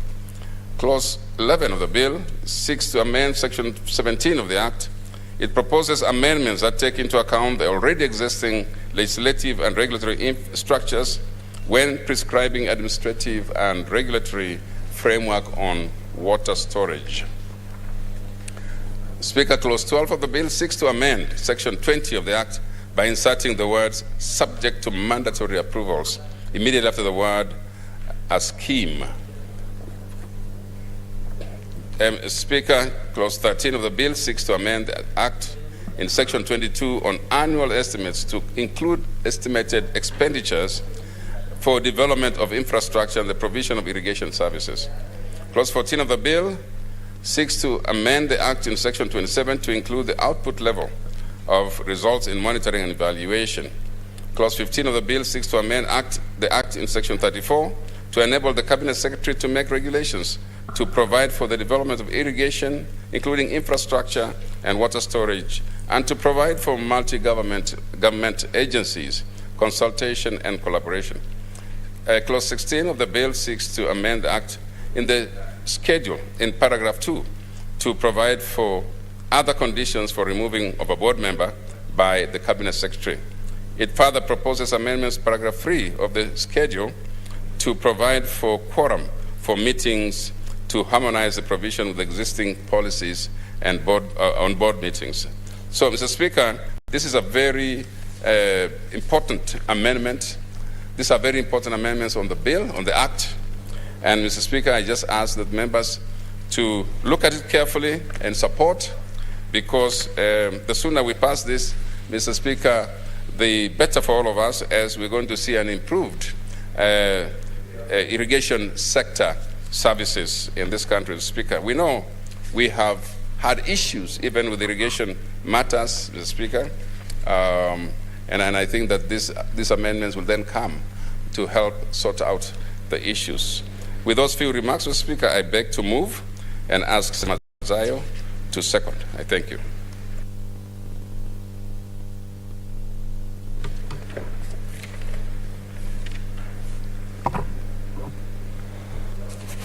Clause 11 of the bill seeks to amend Section 17 of the Act. It proposes amendments that take into account the already existing legislative and regulatory structures when prescribing administrative and regulatory framework on water storage. Speaker, Clause 12 of the bill seeks to amend Section 20 of the Act by inserting the words "subject to mandatory approvals" immediately after the word "a scheme." Speaker, Clause 13 of the bill seeks to amend the Act in Section 22 on annual estimates to include estimated expenditures for development of infrastructure and the provision of irrigation services. Clause 14 of the bill seeks to amend the Act in Section 27 to include the output level of results in monitoring and evaluation. Clause 15 of the bill seeks to amend the Act in Section 34 to enable the Cabinet Secretary to make regulations to provide for the development of irrigation, including infrastructure and water storage, and to provide for government agencies, consultation and collaboration. Clause 16 of the bill seeks to amend the Act in the schedule in paragraph 2 to provide for other conditions for removing of a board member by the Cabinet Secretary. It further proposes amendments to paragraph 3 of the schedule to provide for quorum for meetings to harmonize the provision with existing policies and on board meetings. So, Mr. Speaker, this is a very important amendment. These are very important amendments on the bill, on the Act. And, Mr. Speaker, I just ask that members to look at it carefully and support, because the sooner we pass this, Mr. Speaker, the better for all of us, as we're going to see an improved irrigation sector services in this country. Mr. Speaker, we know we have had issues even with irrigation matters, Mr. Speaker, and I think that these amendments will then come to help sort out the issues. With those few remarks, Mr. Speaker, I beg to move and ask Senator Zayo to second. I thank you.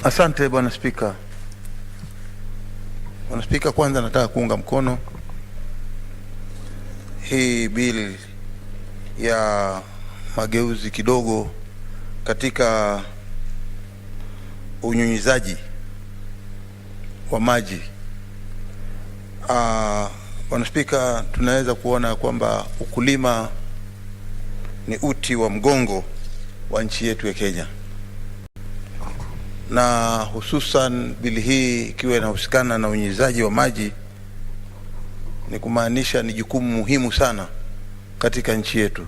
Asante Bwana Spika. Bwana Spika, kwanza nataka kuunga mkono hii bill ya mageuzi kidogo katika unyunyizaji wa maji. Bwana Spika, tunaweza kuona kwamba ukulima ni uti wa mgongo wa nchi yetu ya Kenya, na hususan bili hii ikiwa inahusikana na unyunyizaji wa maji, ni kumaanisha ni jukumu muhimu sana katika nchi yetu,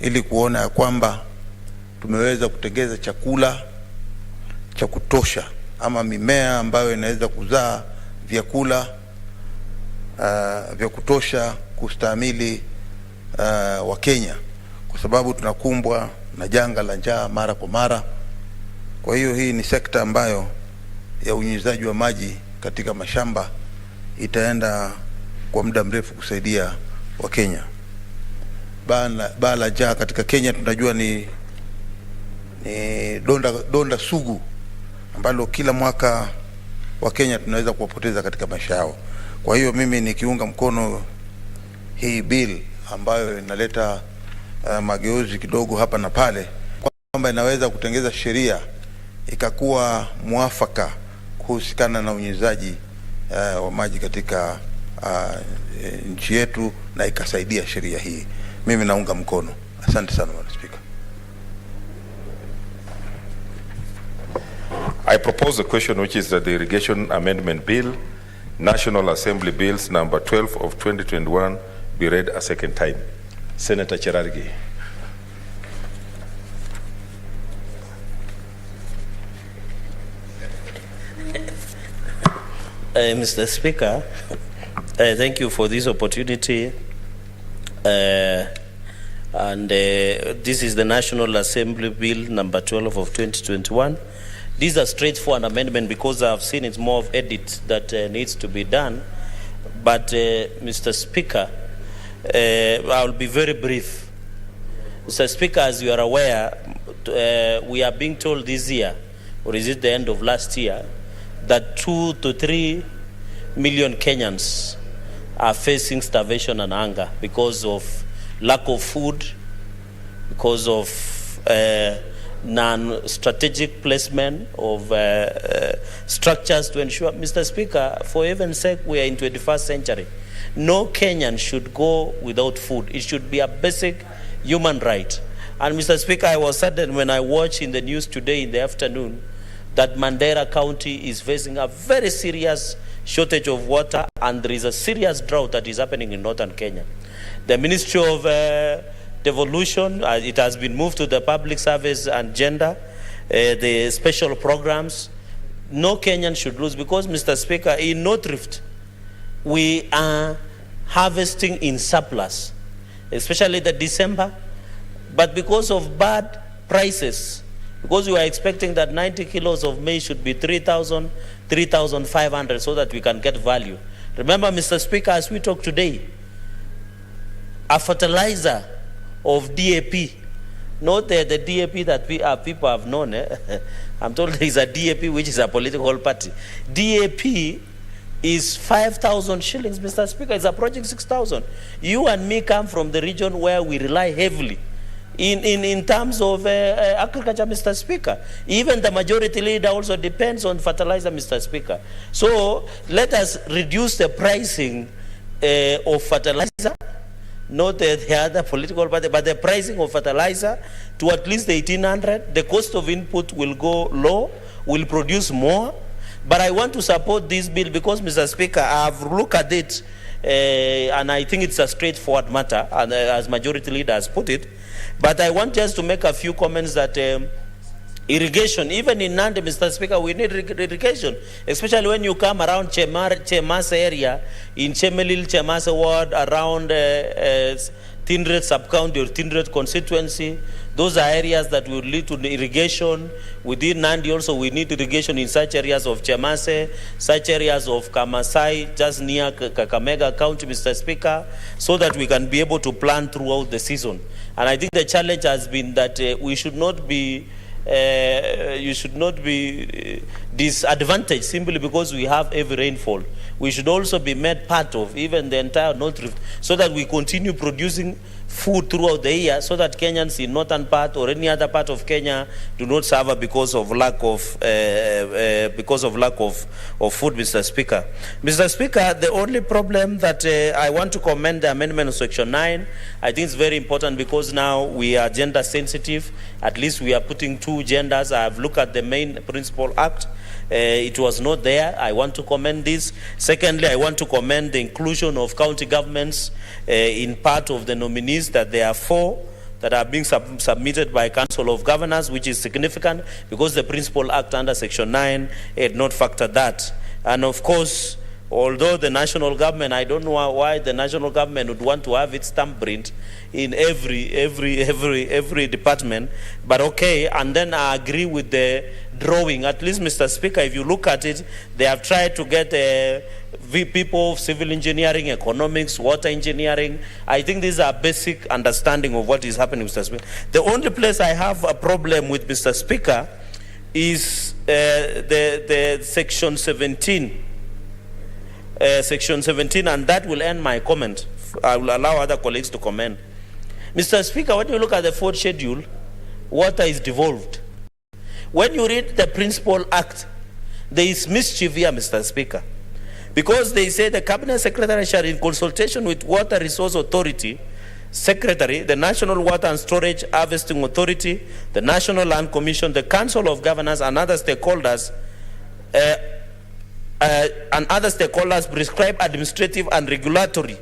ili kuona ya kwamba tumeweza kutengeza chakula cha kutosha ama mimea ambayo inaweza kuzaa vyakula vya kutosha kustahimili wa Kenya, kwa sababu tunakumbwa na janga la njaa mara kwa mara. Kwa hiyo hii ni sekta ambayo ya unyunyizaji wa maji katika mashamba itaenda kwa muda mrefu kusaidia wa Kenya. Baa la njaa katika Kenya tunajua ni donda sugu ambalo kila mwaka wa Kenya tunaweza kuwapoteza katika maisha yao. Kwa hiyo mimi nikiunga mkono hii bill ambayo inaleta mageuzi kidogo hapa na pale, kwamba inaweza kutengeza sheria ikakuwa muafaka kuhusikana na unyunyizaji wa maji katika nchi yetu na ikasaidia sheria hii, mimi naunga mkono. Asante sana Bwana Spika. I propose the question, which is that the Irrigation Amendment Bill, National Assembly Bills number 12 of 2021, be read a second time. Senator Cherargei. Mr. Speaker, thank you for this opportunity. This is the National Assembly Bill number 12 of 2021. This is a straightforward amendment because I've seen it's more of edit that needs to be done. But Mr. Speaker, I'll be very brief. Mr. Speaker, as you are aware, we are being told this year, or is it the end of last year, that 2 to 3 million Kenyans are facing starvation and hunger because of lack of food, because of non-strategic placement of structures to ensure. Mr. Speaker, for heaven's sake, we are in 21st century. No Kenyan should go without food. It should be a basic human right. And Mr. Speaker, I was saddened when I watched in the news today in the afternoon that Mandera County is facing a very serious shortage of water, and there is a serious drought that is happening in northern Kenya. The Ministry of Devolution, it has been moved to the Public Service and Gender, the special programs. No Kenyan should lose, because, Mr. Speaker, in North Rift, we are harvesting in surplus, especially the December. But because of bad prices, because we are expecting that 90 kilos of maize should be 3,000, 3,500 so that we can get value. Remember, Mr. Speaker, as we talk today, a fertilizer of DAP, not the DAP that people have known. I'm told there is a DAP which is a political party. DAP is 5,000 shillings, Mr. Speaker. It's approaching 6,000. You and me come from the region where we rely heavily in terms of agriculture, Mr. Speaker. Even the majority leader also depends on fertilizer, Mr. Speaker. So let us reduce the pricing of fertilizer, not the other political party, but the pricing of fertilizer to at least 1,800. The cost of input will go low, will produce more. But I want to support this bill because, Mr. Speaker, I've looked at it and I think it's a straightforward matter, and as majority leader has put it. But I want just to make a few comments that irrigation, even in Nandi, Mr. Speaker, we need irrigation, especially when you come around Chemasa area, in Chemelil, Chemasa ward, around Tindred sub-county or Tindred constituency. Those are areas that will lead to irrigation. Within Nandi also, we need irrigation in such areas of Chemase, such areas of Kamasai, just near Kakamega County, Mr. Speaker, so that we can be able to plan throughout the season. And I think the challenge has been that we should not be disadvantaged simply because we have heavy rainfall. We should also be made part of even the entire North Rift, so that we continue producing food throughout the year, so that Kenyans in northern part or any other part of Kenya do not suffer because of lack of food, Mr. Speaker. Mr. Speaker, the only problem that I want to commend the amendment of Section 9. I think it's very important because now we are gender sensitive. At least we are putting 2 genders. I have looked at the main principal act. It was not there. I want to commend this. Secondly, I want to commend the inclusion of county governments in part of the nominees, that there are 4 that are being submitted by Council of Governors, which is significant because the principal act under Section 9 had not factored that. And of course, although the national government, I don't know why the national government would want to have its thumbprint in every department, but okay. And then I agree with the drawing. At least, Mr. Speaker, if you look at it, they have tried to get people of civil engineering, economics, water engineering. I think these are basic understanding of what is happening, Mr. Speaker. The only place I have a problem with, Mr. Speaker, is the Section 17. Section 17, and that will end my comment. I will allow other colleagues to comment. Mr. Speaker, when you look at the 4th schedule, water is devolved. When you read the principal act, there is mischief here, Mr. Speaker, because they say the Cabinet Secretary shall, in consultation with Water Resource Authority Secretary, the National Water and Storage Harvesting Authority, the National Land Commission, the Council of Governors, and other stakeholders, prescribe administrative and regulatory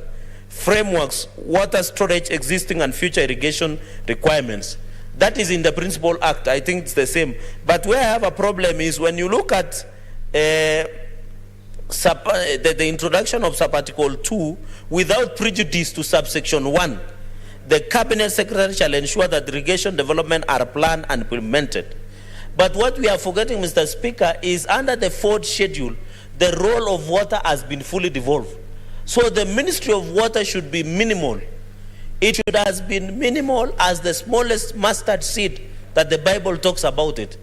frameworks, water storage, existing and future irrigation requirements. That is in the principal act. I think it's the same. But where I have a problem is when you look at the introduction of sub-article 2 without prejudice to subsection 1, the Cabinet Secretary shall ensure that irrigation development are planned and implemented. But what we are forgetting, Mr. Speaker, is under the 4th schedule, the role of water has been fully devolved. So the Ministry of Water should be minimal. It should have been minimal as the smallest mustard seed that the Bible talks about it.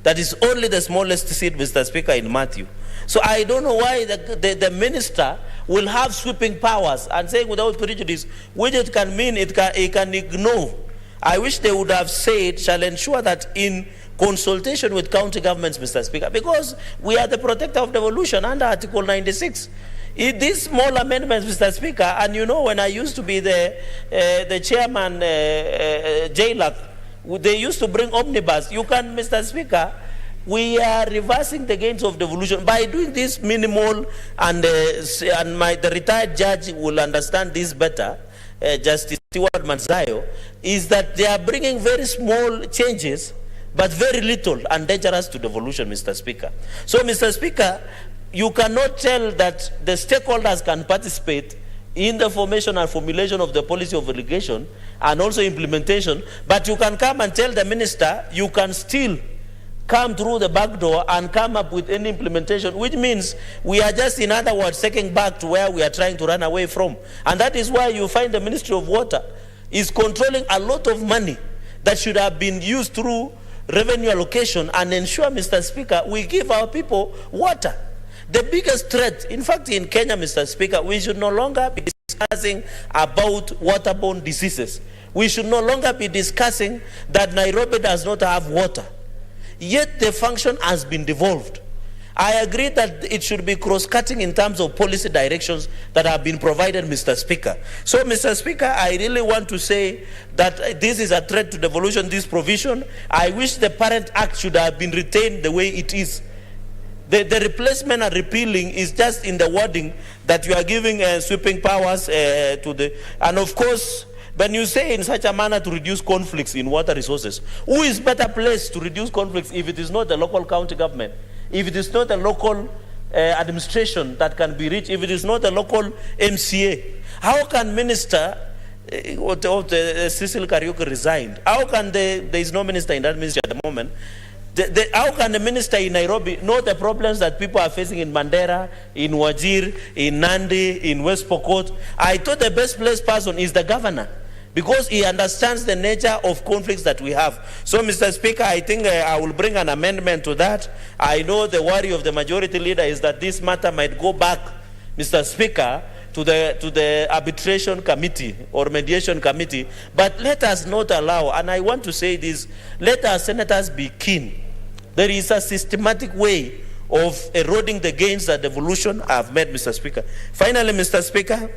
That is only the smallest seed, Mr. Speaker, in Matthew. So I don't know why the minister will have sweeping powers and saying without prejudice, which it can mean it can ignore. I wish they would have said, shall ensure that in consultation with county governments, Mr. Speaker, because we are the protector of devolution under Article 96. These small amendments, Mr. Speaker, and you know when I used to be the chairman, JLAC, they used to bring omnibus. You can, Mr. Speaker, we are reversing the gains of devolution by doing this minimal, and the retired judge will understand this better, Justice Stewart Manzayo, is that they are bringing very small changes, but very little and dangerous to devolution, Mr. Speaker. So, Mr. Speaker, you cannot tell that the stakeholders can participate in the formation and formulation of the policy of irrigation and also implementation, but you can come and tell the minister you can still come through the back door and come up with any implementation, which means we are just, in other words, taking back to where we are trying to run away from. And that is why you find the Ministry of Water is controlling a lot of money that should have been used through revenue allocation and ensure, Mr. Speaker, we give our people water. The biggest threat, in fact, in Kenya, Mr. Speaker, we should no longer be discussing about waterborne diseases. We should no longer be discussing that Nairobi does not have water. Yet the function has been devolved. I agree that it should be cross-cutting in terms of policy directions that have been provided, Mr. Speaker. So, Mr. Speaker, I really want to say that this is a threat to devolution, this provision. I wish the Parent Act should have been retained the way it is. The replacement and repealing is just in the wording that you are giving sweeping powers to the... And of course, when you say in such a manner to reduce conflicts in water resources, who is better placed to reduce conflicts if it is not the local county government, if it is not the local administration that can be reached, if it is not the local MCA? How can Minister Cecil Kariuki resigned? How can there is no minister in that ministry at the moment? How can the minister in Nairobi know the problems that people are facing in Mandera, in Wajir, in Nandi, in West Pokot? I thought the best placed person is the governor, because he understands the nature of conflicts that we have. So, Mr. Speaker, I think I will bring an amendment to that. I know the worry of the majority leader is that this matter might go back, Mr. Speaker, to the arbitration committee or mediation committee. But let us not allow, and I want to say this, let our senators be keen. There is a systematic way of eroding the gains that devolution have made, Mr. Speaker. Finally, Mr. Speaker,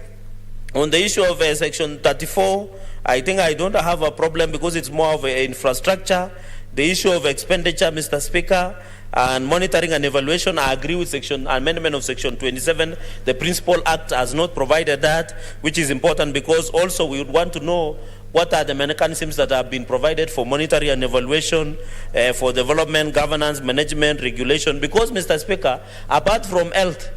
on the issue of Section 34, I think I don't have a problem because it's more of an infrastructure. The issue of expenditure, Mr. Speaker, and monitoring and evaluation, I agree with amendment of Section 27. The Principal Act has not provided that, which is important because also we would want to know what are the mechanisms that have been provided for monitoring and evaluation, for development, governance, management, regulation. Because, Mr. Speaker, apart from health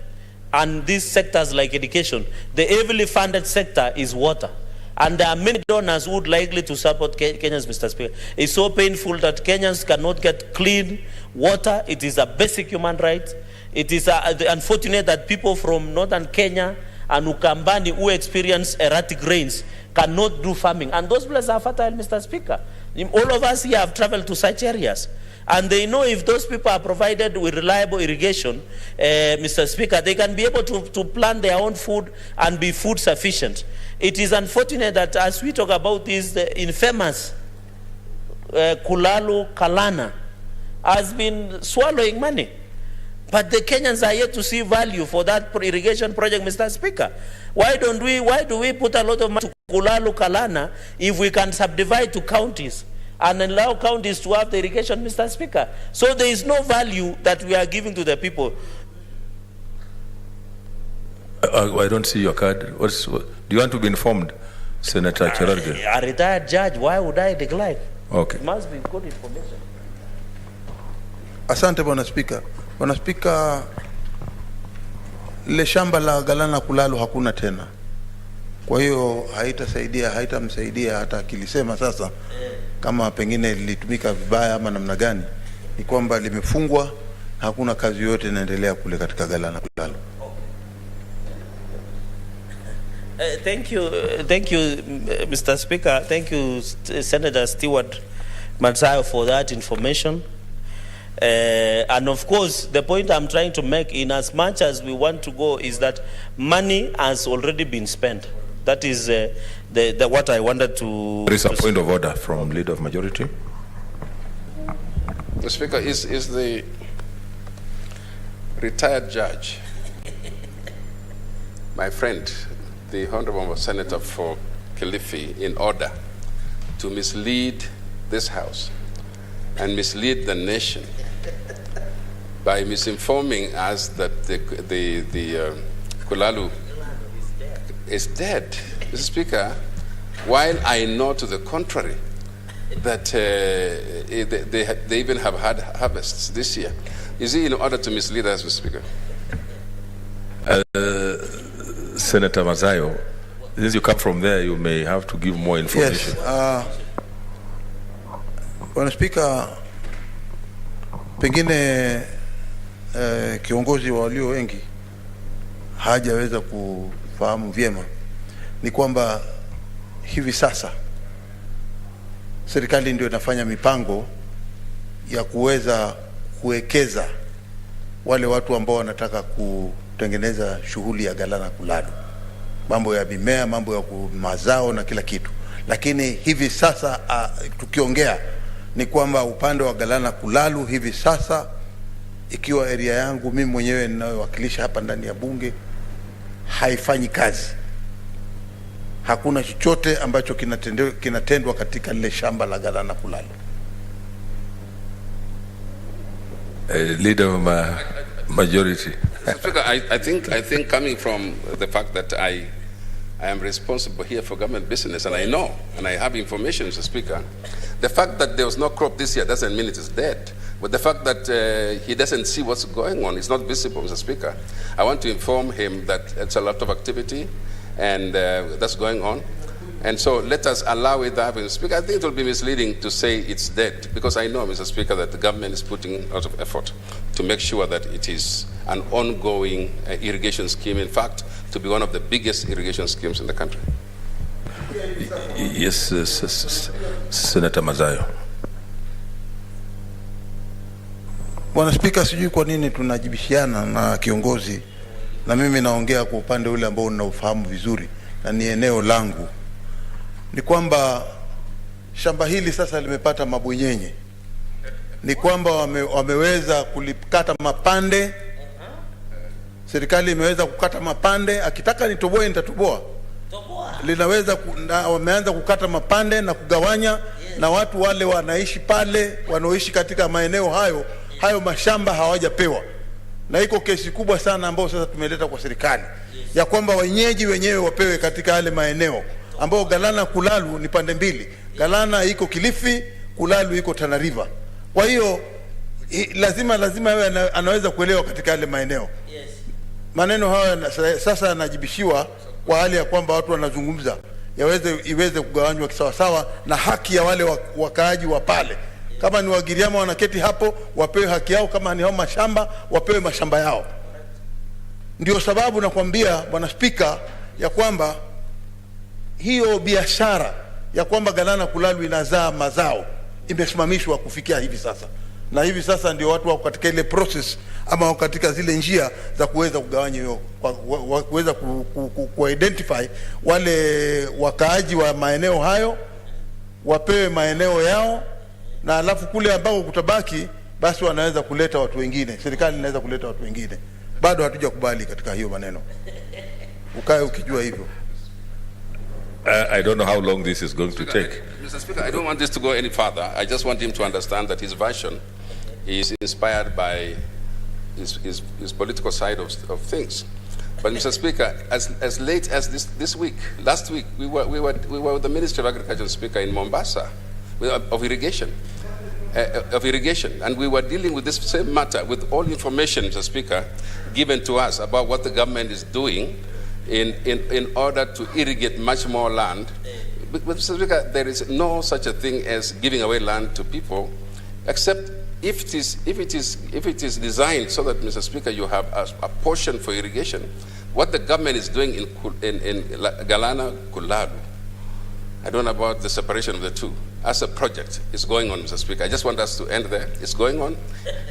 and these sectors like education, the heavily funded sector is water. And there are many donors who would likely to support Kenyans, Mr. Speaker. It's so painful that Kenyans cannot get clean water. It is a basic human right. It is unfortunate that people from northern Kenya and Ukambani who experience erratic rains cannot do farming. And those places are fertile, Mr. Speaker. All of us here have traveled to such areas. And they know if those people are provided with reliable irrigation, Mr. Speaker, they can be able to plant their own food and be food sufficient. It is unfortunate that as we talk about this, the infamous Kulalu Kalana has been swallowing money. But the Kenyans are yet to see value for that irrigation project, Mr. Speaker. Why do we put a lot of money to Kulalu Kalana if we can subdivide to counties and allow counties to have the irrigation, Mr. Speaker? So there is no value that we are giving to the people. I don't see your card. Do you want to be informed, Senator Cherargei? A retired judge, why would I decline? Okay. It must be good information. Asante Bwana Spika. Bwana Spika, le shamba la Galana Kulalu hakuna tena. Kwa hiyo haitamsaidia hata akilisema sasa kama pengine lilitumika vibaya ama namna gani, ni kwamba limefungwa, hakuna kazi yote inaendelea kule katika Galana Kulalu. Thank you, Mr. Speaker. Thank you, Senator Stewart Manzayo, for that information. And of course, the point I'm trying to make, in as much as we want to go, is that money has already been spent. That is what I wanted to... There is a point of order from Leader of Majority. The Speaker, is the retired judge, my friend, the Honorable Senator for Kilifi, in order to mislead this House and mislead the nation by misinforming us that the Kulalu is dead? Mr. Speaker, while I know to the contrary that they even have had harvests this year. Is it in order to mislead us, Mr. Speaker? Senator Mazayo, since you come from there, you may have to give more information. Yes. Bwana Spika, pengine kiongozi wa walio wengi hajaweza kufahamu vyema ni kwamba hivi sasa serikali ndio inafanya mipango ya kuweza kuwekeza wale watu ambao wanataka kutengeneza shughuli ya Galana Kulalu, mambo ya mimea, mambo ya mazao na kila kitu. Lakini hivi sasa tukiongea ni kwamba upande wa Galana Kulalu hivi sasa, ikiwa area yangu mimi mwenyewe ninayowakilisha hapa ndani ya bunge, haifanyi kazi. Hakuna chochote ambacho kinatendwa katika lile shamba la Galana Kulalu. Leader of Majority. Speaker, I think coming from the fact that I am responsible here for government business, and I know, and I have information, Mr. Speaker, the fact that there was no crop this year doesn't mean it is dead. But the fact that he doesn't see what's going on, it's not visible, Mr. Speaker. I want to inform him that it's a lot of activity and that's going on. And so let us allow it to happen. Speaker, I think it will be misleading to say it's dead, because I know, Mr. Speaker, that the government is putting a lot of effort to make sure that it is an ongoing irrigation scheme, in fact, to be one of the biggest irrigation schemes in the country. Yes, Senator Mazayo. Bwana Spika, sijui kwa nini tunajibishiana na kiongozi, na mimi naongea kwa upande ule ambao ninaufahamu vizuri na ni eneo langu. Ni kwamba shamba hili sasa limepata mabwenyenye. Ni kwamba wameweza kulikata mapande. Serikali imeweza kukata mapande. Akitaka nitoboe nitatoboa. Linaweza wameanza kukata mapande na kugawanya, na watu wale wanaishi pale, wanaoishi katika maeneo hayo mashamba hawajapewa. Na iko kesi kubwa sana ambayo sasa tumeleta kwa serikali ya kwamba wenyeji wenyewe wapewe katika yale maeneo ambao Galana Kulalu ni pande mbili. Galana iko Kilifi, Kulalu iko Tana River. Kwa hiyo lazima yeye anaweza kuelewa katika yale maeneo. Maneno haya sasa yanajibishiwa kwa hali ya kwamba watu wanazungumza iweze kugawanywa kisawasawa na haki ya wale wakaaji wa pale. Kama ni Wagiriama wanaketi hapo, wapewe haki yao. Kama ni hao mashamba, wapewe mashamba yao. Ndio sababu nakwambia Bwana Spika ya kwamba hiyo biashara ya kwamba Galana Kulalu inazaa mazao imesimamishwa kufikia hivi sasa. Na hivi sasa ndio watu wako katika ile process ama katika zile njia za kuweza kugawanya hiyo, kuweza ku-identify wale wakaaji wa maeneo hayo, wapewe maeneo yao, na alafu kule ambao kutabaki basi wanaweza kuleta watu wengine. Serikali inaweza kuleta watu wengine. Bado hatujakubali katika hiyo maneno. Ukae ukijua hivyo. I don't know how long this is going to take. Mr. Speaker, I don't want this to go any further. I just want him to understand that his version is inspired by his political side of things. But Mr. Speaker, as late as this week, last week, we were with the Ministry of Agriculture, Speaker, in Mombasa, of irrigation, and we were dealing with this same matter with all information, Mr. Speaker, given to us about what the government is doing in order to irrigate much more land. But Mr. Speaker, there is no such a thing as giving away land to people, except if it is designed so that, Mr. Speaker, you have a portion for irrigation. What the government is doing in Galana Kulalu, I don't know about the separation of the two. as a project is going on, Mr. Speaker. I just want us to end there. It's going on,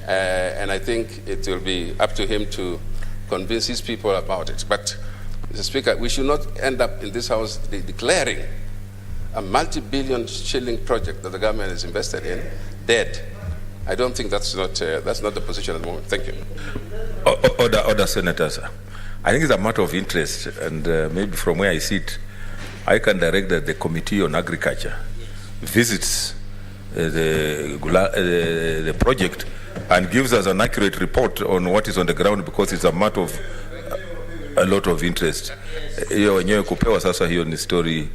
and I think it will be up to him to convince his people about it. But, Mr. Speaker, we should not end up in this House declaring a multi-billion shilling project that the government has invested in dead. I don't think that's not the position at the moment. Thank you. Order, senators. I think it's a matter of interest, and maybe from where I sit, I can direct that the Committee on Agriculture visits the project and gives us an accurate report on what is on the ground, because it's a matter of a lot of interest. Hiyo wenyewe kupewa sasa, hiyo ni story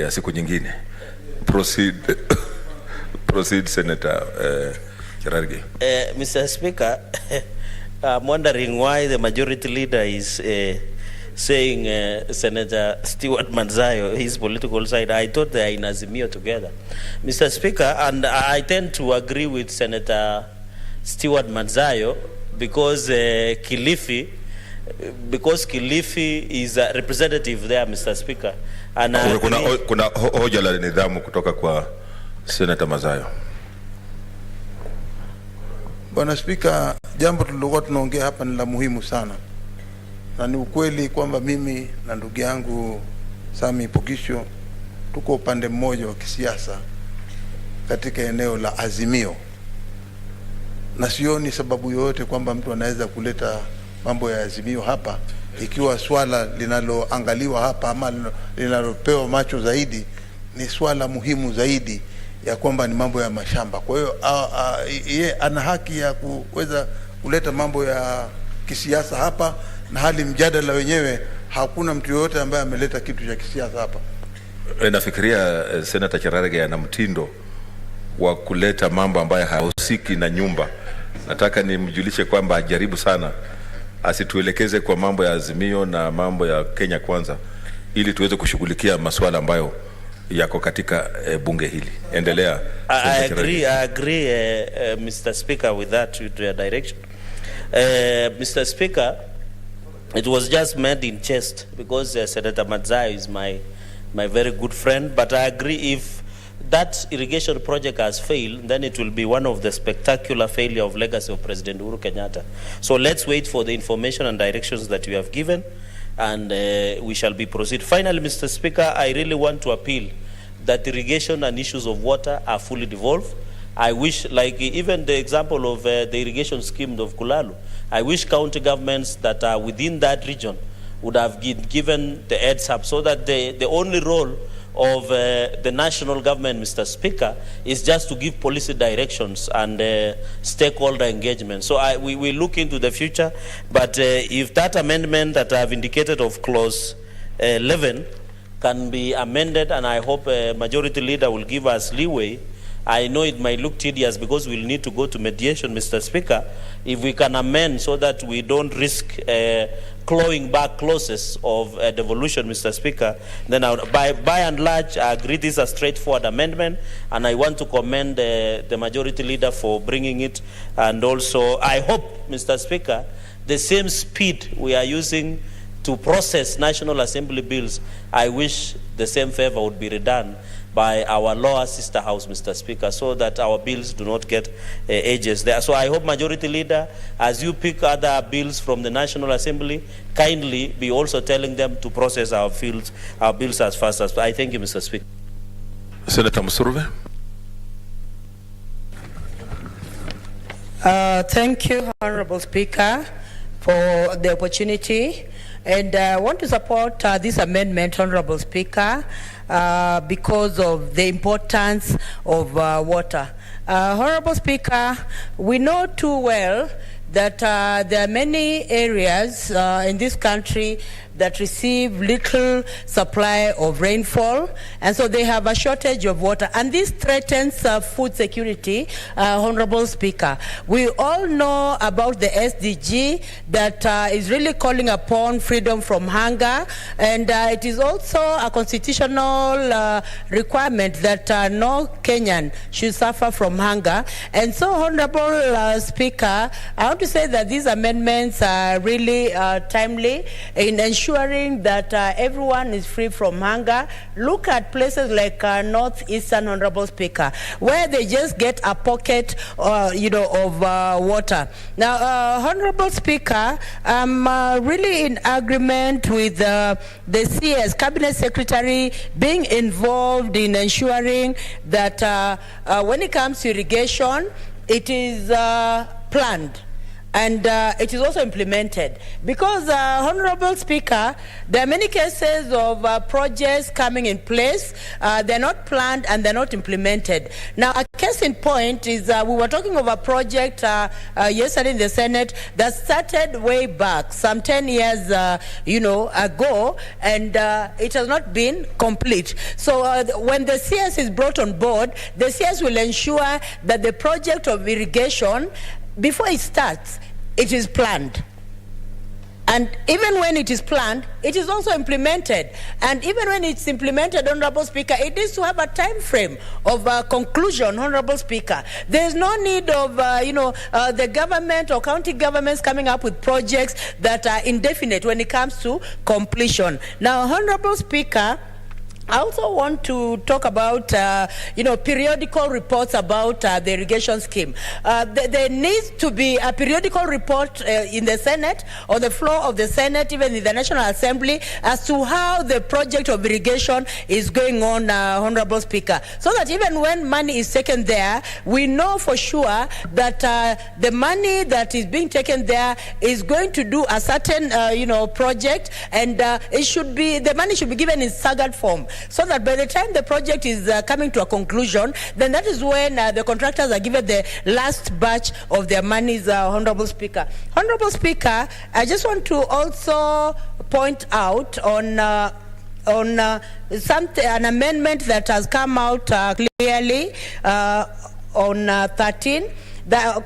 ya siku nyingine. Proceed, Senator Cherargei. Mr. Speaker, I'm wondering why the majority leader is saying Senator Stewart Manzayo, his political side. I thought they are in Azimio together. Mr. Speaker, and I tend to agree with Senator Stewart Manzayo because Kilifi is a representative there, Mr. Speaker. And kuna hoja la nidhamu kutoka kwa Senator Manzayo. Bwana Spika, jambo tulilokuwa tunaongea hapa ni la muhimu sana. Na ni ukweli kwamba mimi na ndugu yangu Sami Pogisho tuko upande mmoja wa kisiasa katika eneo la Azimio. Na sioni sababu yoyote kwamba mtu anaweza kuleta mambo ya Azimio hapa ikiwa swala linaloangaliwa hapa ama linalopewa macho zaidi ni swala muhimu zaidi ya kwamba ni mambo ya mashamba. Kwa hiyo yeye ana haki ya kuweza kuleta mambo ya kisiasa hapa, na hali mjadala wenyewe hakuna mtu yoyote ambaye ameleta kitu cha kisiasa hapa. Nafikiria Senator Cherargei ana mtindo wa kuleta mambo ambayo hayahusiki na nyumba. Nataka nimjulishe kwamba ajaribu sana asituelekeze kwa mambo ya Azimio na mambo ya Kenya Kwanza, ili tuweze kushughulikia masuala ambayo yako katika bunge hili. Endelea. I agree, Mr. Speaker, with that, with your direction. Mr. Speaker, it was just made in jest because Senator Manzayo is my very good friend. But I agree, if that irrigation project has failed, then it will be one of the spectacular failure of legacy of President Uhuru Kenyatta. So let's wait for the information and directions that you have given, and we shall be proceed. Finally, Mr. Speaker, I really want to appeal that irrigation and issues of water are fully devolved. I wish, like even the example of the irrigation scheme of Kulalu, I wish county governments that are within that region would have given the heads up, so that the only role of the national government, Mr. Speaker, is just to give policy directions and stakeholder engagement. So we look into the future, but if that amendment that I have indicated of clause 11 can be amended, and I hope a majority leader will give us leeway. I know it might look tedious because we'll need to go to mediation, Mr. Speaker. If we can amend so that we don't risk clawing back clauses of devolution, Mr. Speaker, then by and large, I agree this is a straightforward amendment, and I want to commend the majority leader for bringing it. And also, I hope, Mr. Speaker, the same speed we are using to process National Assembly bills, I wish the same favor would be redone by our lower sister house, Mr. Speaker, so that our bills do not get edges there. So I hope, Majority Leader, as you pick other bills from the National Assembly, kindly be also telling them to process our bills as fast as. I thank you, Mr. Speaker. Senator Musuruve. Thank you, Honorable Speaker, for the opportunity. And I want to support this amendment, Honorable Speaker, because of the importance of water. Honorable Speaker, we know too well that there are many areas in this country that receive little supply of rainfall, and so they have a shortage of water, and this threatens food security, Honorable Speaker. We all know about the SDG that is really calling upon freedom from hunger, and it is also a constitutional requirement that no Kenyan should suffer from hunger. And so, Honorable Speaker, I want to say that these amendments are really timely in ensuring ensuring that everyone is free from hunger. Look at places like Northeastern, Honorable Speaker, where they just get a pocket, of water. Now, Honorable Speaker, I'm really in agreement with the CS, Cabinet Secretary, being involved in ensuring that when it comes to irrigation, it is planned. And it is also implemented. Because, Honorable Speaker, there are many cases of projects coming in place. They're not planned and they're not implemented. Now, a case in point is we were talking of a project yesterday in the Senate that started way back, some 10 years ago, and it has not been complete. So when the CS is brought on board, the CS will ensure that the project of irrigation, before it starts, it is planned. And even when it is planned, it is also implemented. And even when it's implemented, Honorable Speaker, it needs to have a time frame of conclusion, Honorable Speaker. There's no need of, the government or county governments coming up with projects that are indefinite when it comes to completion. Now, Honorable Speaker, I also want to talk about, periodical reports about the irrigation scheme. There needs to be a periodical report in the Senate, on the floor of the Senate, even in the National Assembly, as to how the project of irrigation is going on, Honorable Speaker. So that even when money is taken there, we know for sure that the money that is being taken there is going to do a certain, project, and the money should be given in staggered form. So that by the time the project is coming to a conclusion, then that is when the contractors are given the last batch of their monies, Honorable Speaker. Honorable Speaker, I just want to also point out on an amendment that has come out clearly on 13,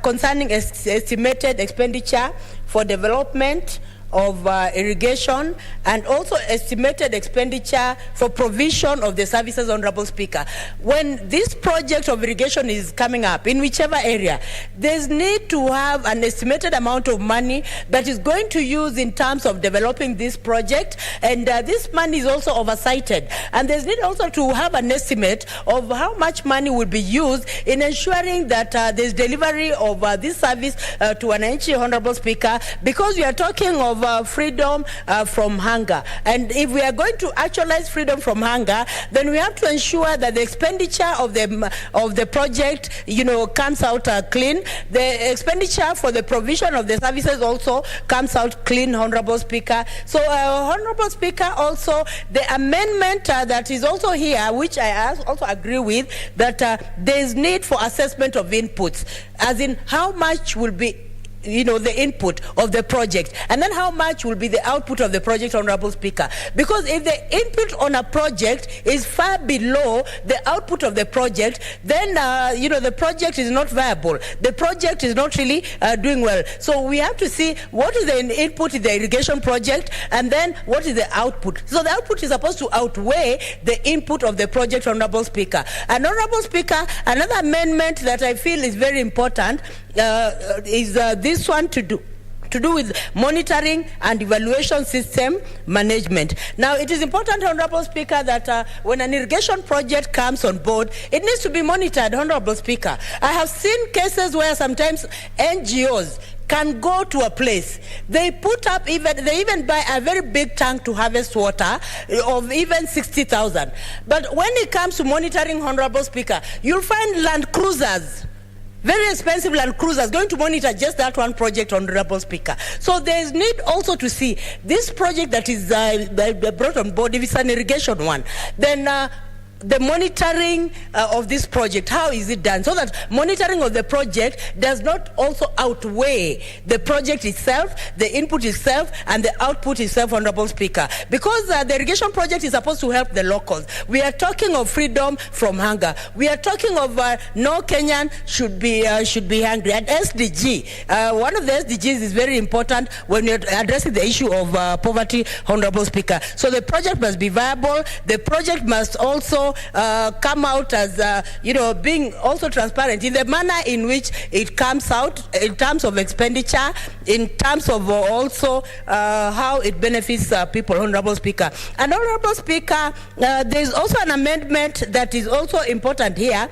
concerning estimated expenditure for development of irrigation, and also estimated expenditure for provision of the services, Honorable Speaker. When this project of irrigation is coming up, in whichever area, there's need to have an estimated amount of money that is going to use in terms of developing this project, and this money is also oversighted. And there's need also to have an estimate of how much money will be used in ensuring that there's delivery of this service to Wananchi, Honorable Speaker, because we are talking of freedom from hunger. And if we are going to actualize freedom from hunger, then we have to ensure that the expenditure of the project, comes out clean. The expenditure for the provision of the services also comes out clean, Honorable Speaker. So, Honorable Speaker, also the amendment that is also here, which I also agree with, that there is need for assessment of inputs, as in how much will be the input of the project, and then how much will be the output of the project, Honorable Speaker. Because if the input on a project is far below the output of the project, then the project is not viable. The project is not really doing well. So we have to see what is the input in the irrigation project, and then what is the output. So the output is supposed to outweigh the input of the project, Honorable Speaker. And Honorable Speaker, another amendment that I feel is very important is this one to do with monitoring and evaluation system management. Now, it is important, Honorable Speaker, that when an irrigation project comes on board, it needs to be monitored, Honorable Speaker. I have seen cases where sometimes NGOs can go to a place, they even buy a very big tank to harvest water of even 60,000. But when it comes to monitoring, Honorable Speaker, you'll find Land Cruisers, very expensive Land Cruisers, going to monitor just that one project, Honorable Speaker. So there is need also to see this project that is brought on board, if it's an irrigation one, then the monitoring of this project, how is it done? So that monitoring of the project does not also outweigh the project itself, the input itself, and the output itself, Honorable Speaker. Because the irrigation project is supposed to help the locals. We are talking of freedom from hunger. We are talking of no Kenyan should be hungry. And SDG, one of the SDGs is very important when you're addressing the issue of poverty, Honorable Speaker. So the project must be viable. The project must also also come out as, being also transparent in the manner in which it comes out in terms of expenditure, in terms of also how it benefits people, Honorable Speaker. And Honorable Speaker, there's also an amendment that is also important here,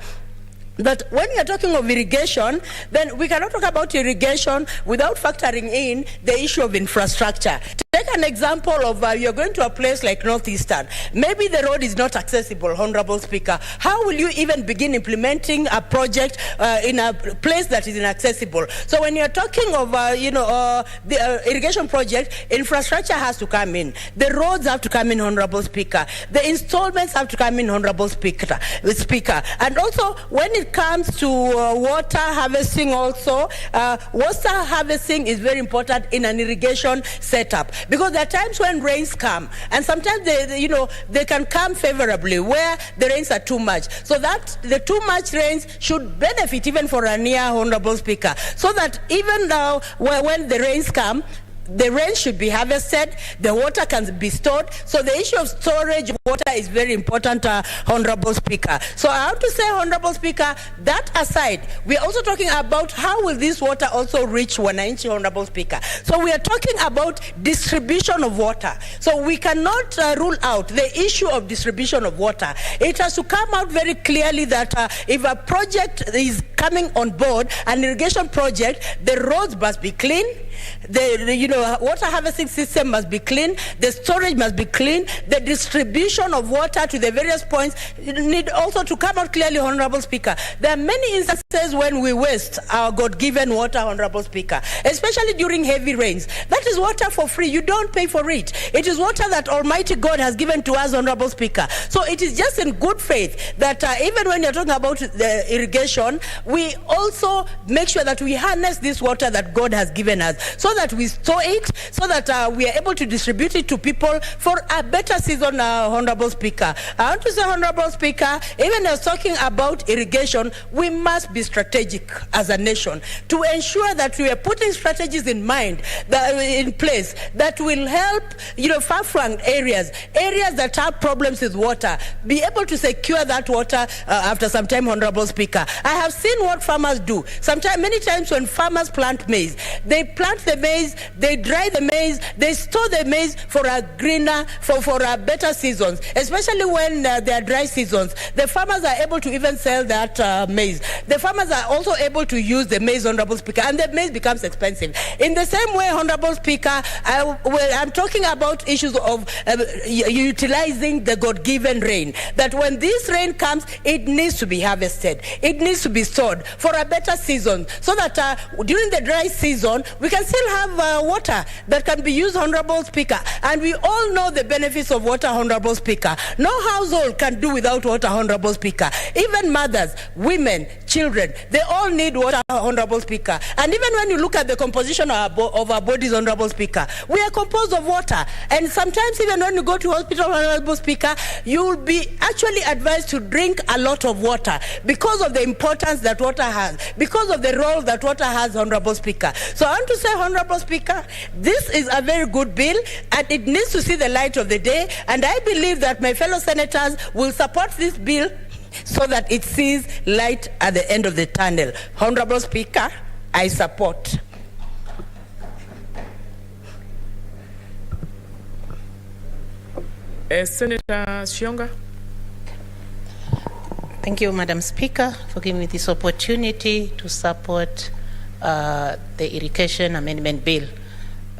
that when you're talking of irrigation, then we cannot talk about irrigation without factoring in the issue of infrastructure. Take an example of you're going to a place like Northeastern. Maybe the road is not accessible, Honorable Speaker. How will you even begin implementing a project in a place that is inaccessible? So when you're talking of, the irrigation project, infrastructure has to come in. The roads have to come in, Honorable Speaker. The installments have to come in, Honorable Speaker. And also, when it comes to water harvesting also, water harvesting is very important in an irrigation setup. Because there are times when rains come, and sometimes they can come favorably where the rains are too much. So that the too much rains should benefit even for a near, Honorable Speaker. So that even now when the rains come, the rain should be harvested, the water can be stored. So the issue of storage of water is very important, Honorable Speaker. So I have to say, Honorable Speaker, that aside, we are also talking about how will this water also reach Wananchi, Honorable Speaker. So we are talking about distribution of water. So we cannot rule out the issue of distribution of water. It has to come out very clearly that if a project is coming on board, an irrigation project, the roads must be clean, the water harvesting system must be clean, the storage must be clean, the distribution of water to the various points need also to come out clearly, Honorable Speaker. There are many instances when we waste our God-given water, Honorable Speaker, especially during heavy rains. That is water for free. You don't pay for it. It is water that Almighty God has given to us, Honorable Speaker. So it is just in good faith that even when you're talking about the irrigation, we also make sure that we harness this water that God has given us, so that we store it, so that we are able to distribute it to people for a better season, Honorable Speaker. I want to say, Honorable Speaker, even as talking about irrigation, we must be strategic as a nation to ensure that we are putting strategies in mind, in place, that will help, far-flung areas that have problems with water, be able to secure that water after some time, Honorable Speaker. I have seen what farmers do. Many times when farmers plant maize, they plant the maize, they dry the maize, they store the maize for a greener, for a better seasons, especially when there are dry seasons. The farmers are able to even sell that maize. The farmers are also able to use the maize, Honorable Speaker, and the maize becomes expensive. In the same way, Honorable Speaker, I'm talking about issues of utilizing the God-given rain, that when this rain comes, it needs to be harvested. It needs to be stored for a better season, so that during the dry season, we can still have water that can be used, Honorable Speaker. And we all know the benefits of water, Honorable Speaker. No household can do without water, Honorable Speaker. Even mothers, women, children, they all need water, Honorable Speaker. And even when you look at the composition of our bodies, Honorable Speaker, we are composed of water. And sometimes even when you go to hospital, Honorable Speaker, you will be actually advised to drink a lot of water because of the importance that water has, because of the role that water has, Honorable Speaker. So I want to say, Honorable Speaker, this is a very good bill, and it needs to see the light of the day. And I believe that my fellow senators will support this bill so that it sees light at the end of the tunnel. Honorable Speaker, I support. Senator Shionga. Thank you, Madam Speaker, for giving me this opportunity to support the Irrigation Amendment Bill.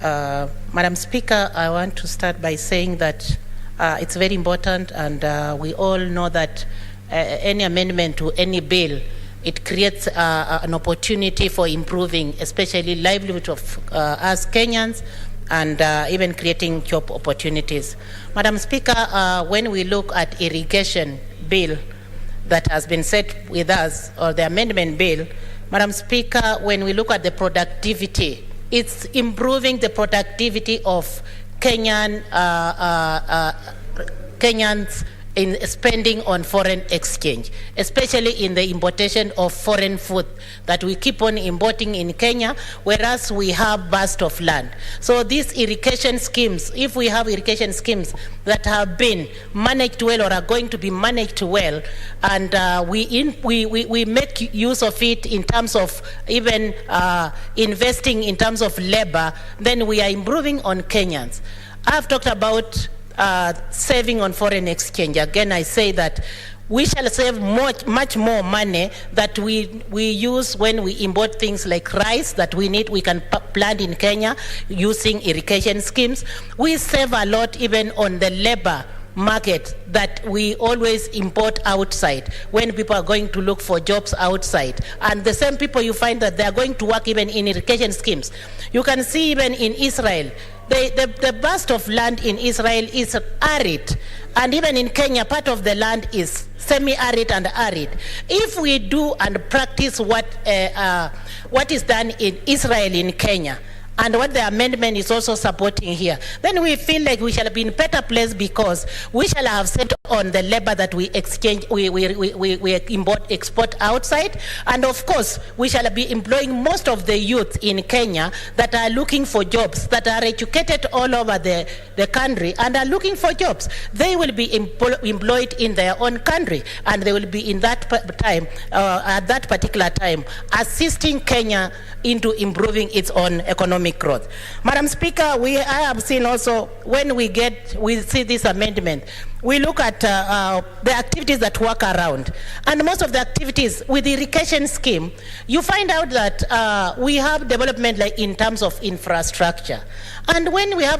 Madam Speaker, I want to start by saying that it's very important, and we all know that any amendment to any bill, it creates an opportunity for improving, especially livelihood of us Kenyans, and even creating job opportunities. Madam Speaker, when we look at irrigation bill that has been set with us, or the amendment bill, Madam Speaker, when we look at the productivity, it's improving the productivity of Kenyans in spending on foreign exchange, especially in the importation of foreign food that we keep on importing in Kenya, whereas we have vast of land. So these irrigation schemes, if we have irrigation schemes that have been managed well or are going to be managed well, and we make use of it in terms of even investing in terms of labor, then we are improving on Kenyans. I've talked about saving on foreign exchange. Again, I say that we shall save much more money that we use when we import things like rice that we can plant in Kenya using irrigation schemes. We save a lot even on the labor market that we always import outside when people are going to look for jobs outside. And the same people, you find that they are going to work even in irrigation schemes. You can see even in Israel, the vast of land in Israel is arid. And even in Kenya, part of the land is semi-arid and arid. If we do and practice what is done in Israel in Kenya, and what the amendment is also supporting here, then we feel like we shall be in a better place because we shall have set on the labor that we exchange, we export outside. And of course, we shall be employing most of the youth in Kenya that are looking for jobs, that are educated all over the country and are looking for jobs. They will be employed in their own country, and they will be in that time, at that particular time, assisting Kenya into improving its own economic growth. Madam Speaker, I have seen also when we see this amendment, we look at the activities that work around. And most of the activities with the irrigation scheme, you find out that we have development like in terms of infrastructure. And when we have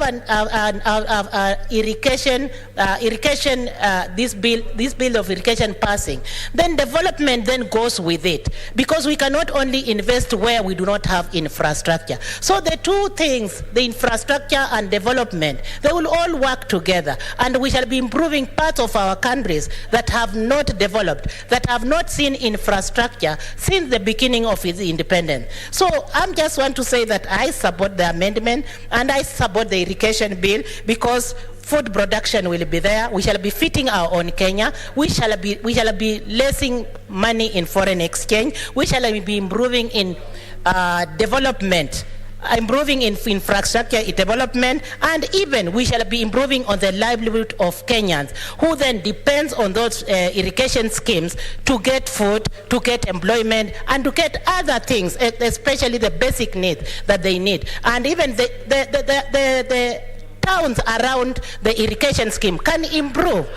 this bill of irrigation passing, then development then goes with it, because we cannot only invest where we do not have infrastructure. So the two things, the infrastructure and development, they will all work together, and we shall be improving parts of our countries that have not developed, that have not seen infrastructure since the beginning of its independence. So I just want to say that I support the amendment and I support the irrigation bill, because food production will be there. We shall be fitting our own Kenya. We shall be lessing money in foreign exchange. We shall be improving in development, improving in infrastructure development, and even we shall be improving on the livelihood of Kenyans, who then depends on those irrigation schemes to get food, to get employment, and to get other things, especially the basic needs that they need. And even the towns around the irrigation scheme can improve.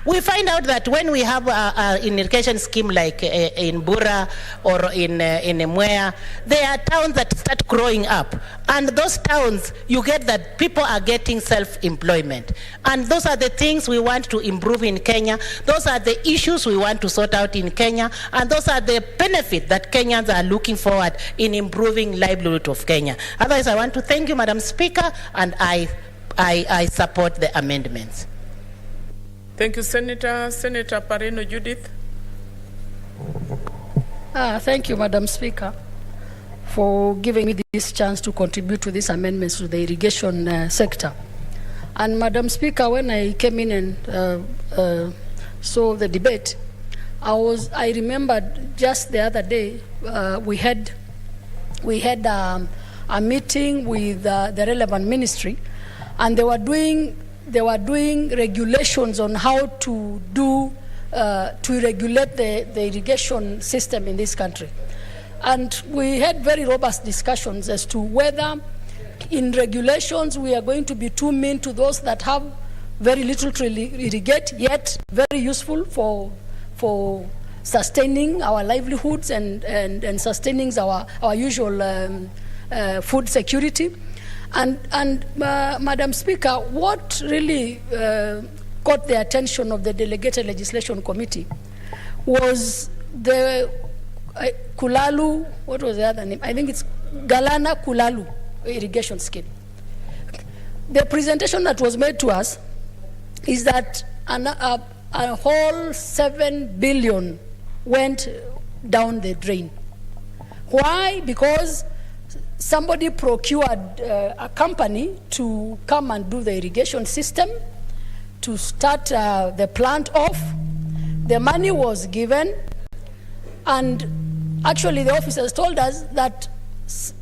We find out that when we have an irrigation scheme like in Bura or in Mwea, there are towns that start growing up. And those towns, you get that people are getting self-employment. And those are the things we want to improve in Kenya. Those are the issues we want to sort out in Kenya. And those are the benefits that Kenyans are looking forward in improving livelihood of Kenya. Otherwise, I want to thank you, Madam Speaker, and I support the amendments. Thank you, Senator. Senator Pareno Judith. Thank you, Madam Speaker, for giving me this chance to contribute to these amendments to the irrigation sector. And Madam Speaker, when I came in and saw the debate, I remembered just the other day we had a meeting with the relevant ministry, and they were doing regulations on how to regulate the irrigation system in this country. And we had very robust discussions as to whether in regulations we are going to be too mean to those that have very little to irrigate, yet very useful for sustaining our livelihoods and sustaining our usual food security. And Madam Speaker, what really caught the attention of the Delegated Legislation Committee was the Kulalu, what was the other name? I think it's Galana Kulalu irrigation scheme. The presentation that was made to us is that a whole 7 billion went down the drain. Why? Because somebody procured a company to come and do the irrigation system, to start the plant off. The money was given, and actually the officers told us that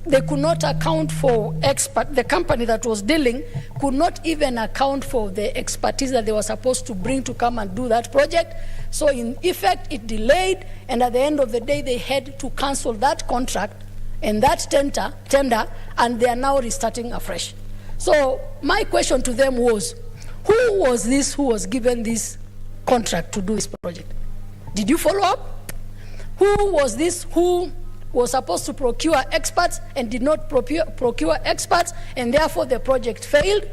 they could not account for the company that was dealing could not even account for the expertise that they were supposed to bring to come and do that project. So in effect, it delayed, and at the end of the day, they had to cancel that contract and that tender, and they are now restarting afresh. So my question to them was, who was given this contract to do this project? Did you follow up? Who was this who was supposed to procure experts and did not procure experts, and therefore the project failed?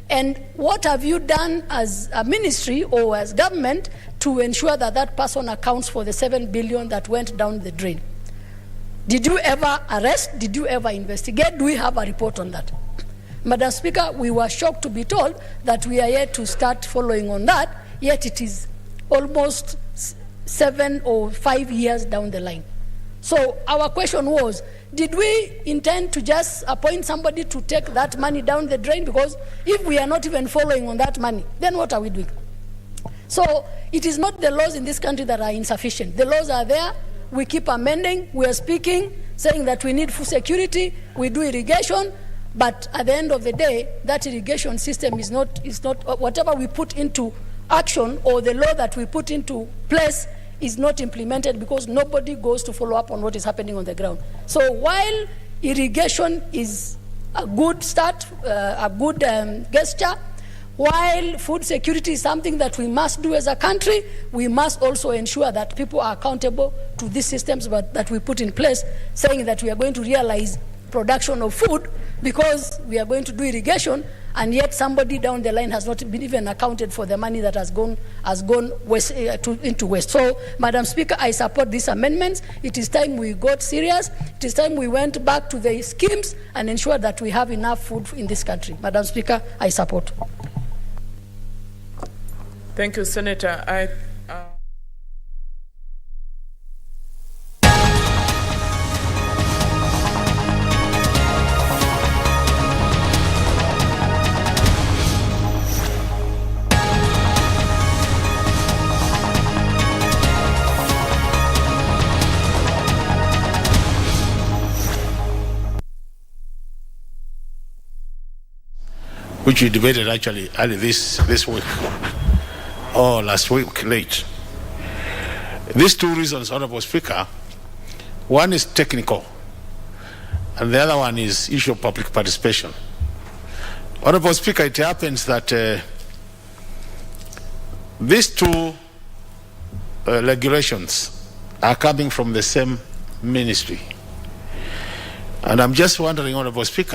And what have you done as a ministry or as government to ensure that that person accounts for the 7 billion that went down the drain? Did you ever arrest? Did you ever investigate? Do we have a report on that? Madam Speaker, we were shocked to be told that we are yet to start following on that, yet it is almost 7 or 5 years down the line. So our question was, did we intend to just appoint somebody to take that money down the drain? Because if we are not even following on that money, then what are we doing? So it is not the laws in this country that are insufficient. The laws are there. We keep amending. We are speaking, saying that we need food security. We do irrigation. But at the end of the day, that irrigation system is not whatever we put into action or the law that we put into place is not implemented because nobody goes to follow up on what is happening on the ground. So while irrigation is a good start, a good gesture, while food security is something that we must do as a country, we must also ensure that people are accountable to these systems that we put in place, saying that we are going to realize production of food because we are going to do irrigation, and yet somebody down the line has not been even accounted for the money that has gone waste, into waste. So, Madam Speaker, I support these amendments. It is time we got serious. It is time we went back to the schemes and ensured that we have enough food in this country. Madam Speaker, I support. Thank you, Senator. Which we debated actually early this week, or last week late. These two reasons, Honorable Speaker, one is technical, and the other one is issue of public participation. Honorable Speaker, it happens that these two regulations are coming from the same ministry. And I'm just wondering, Honorable Speaker,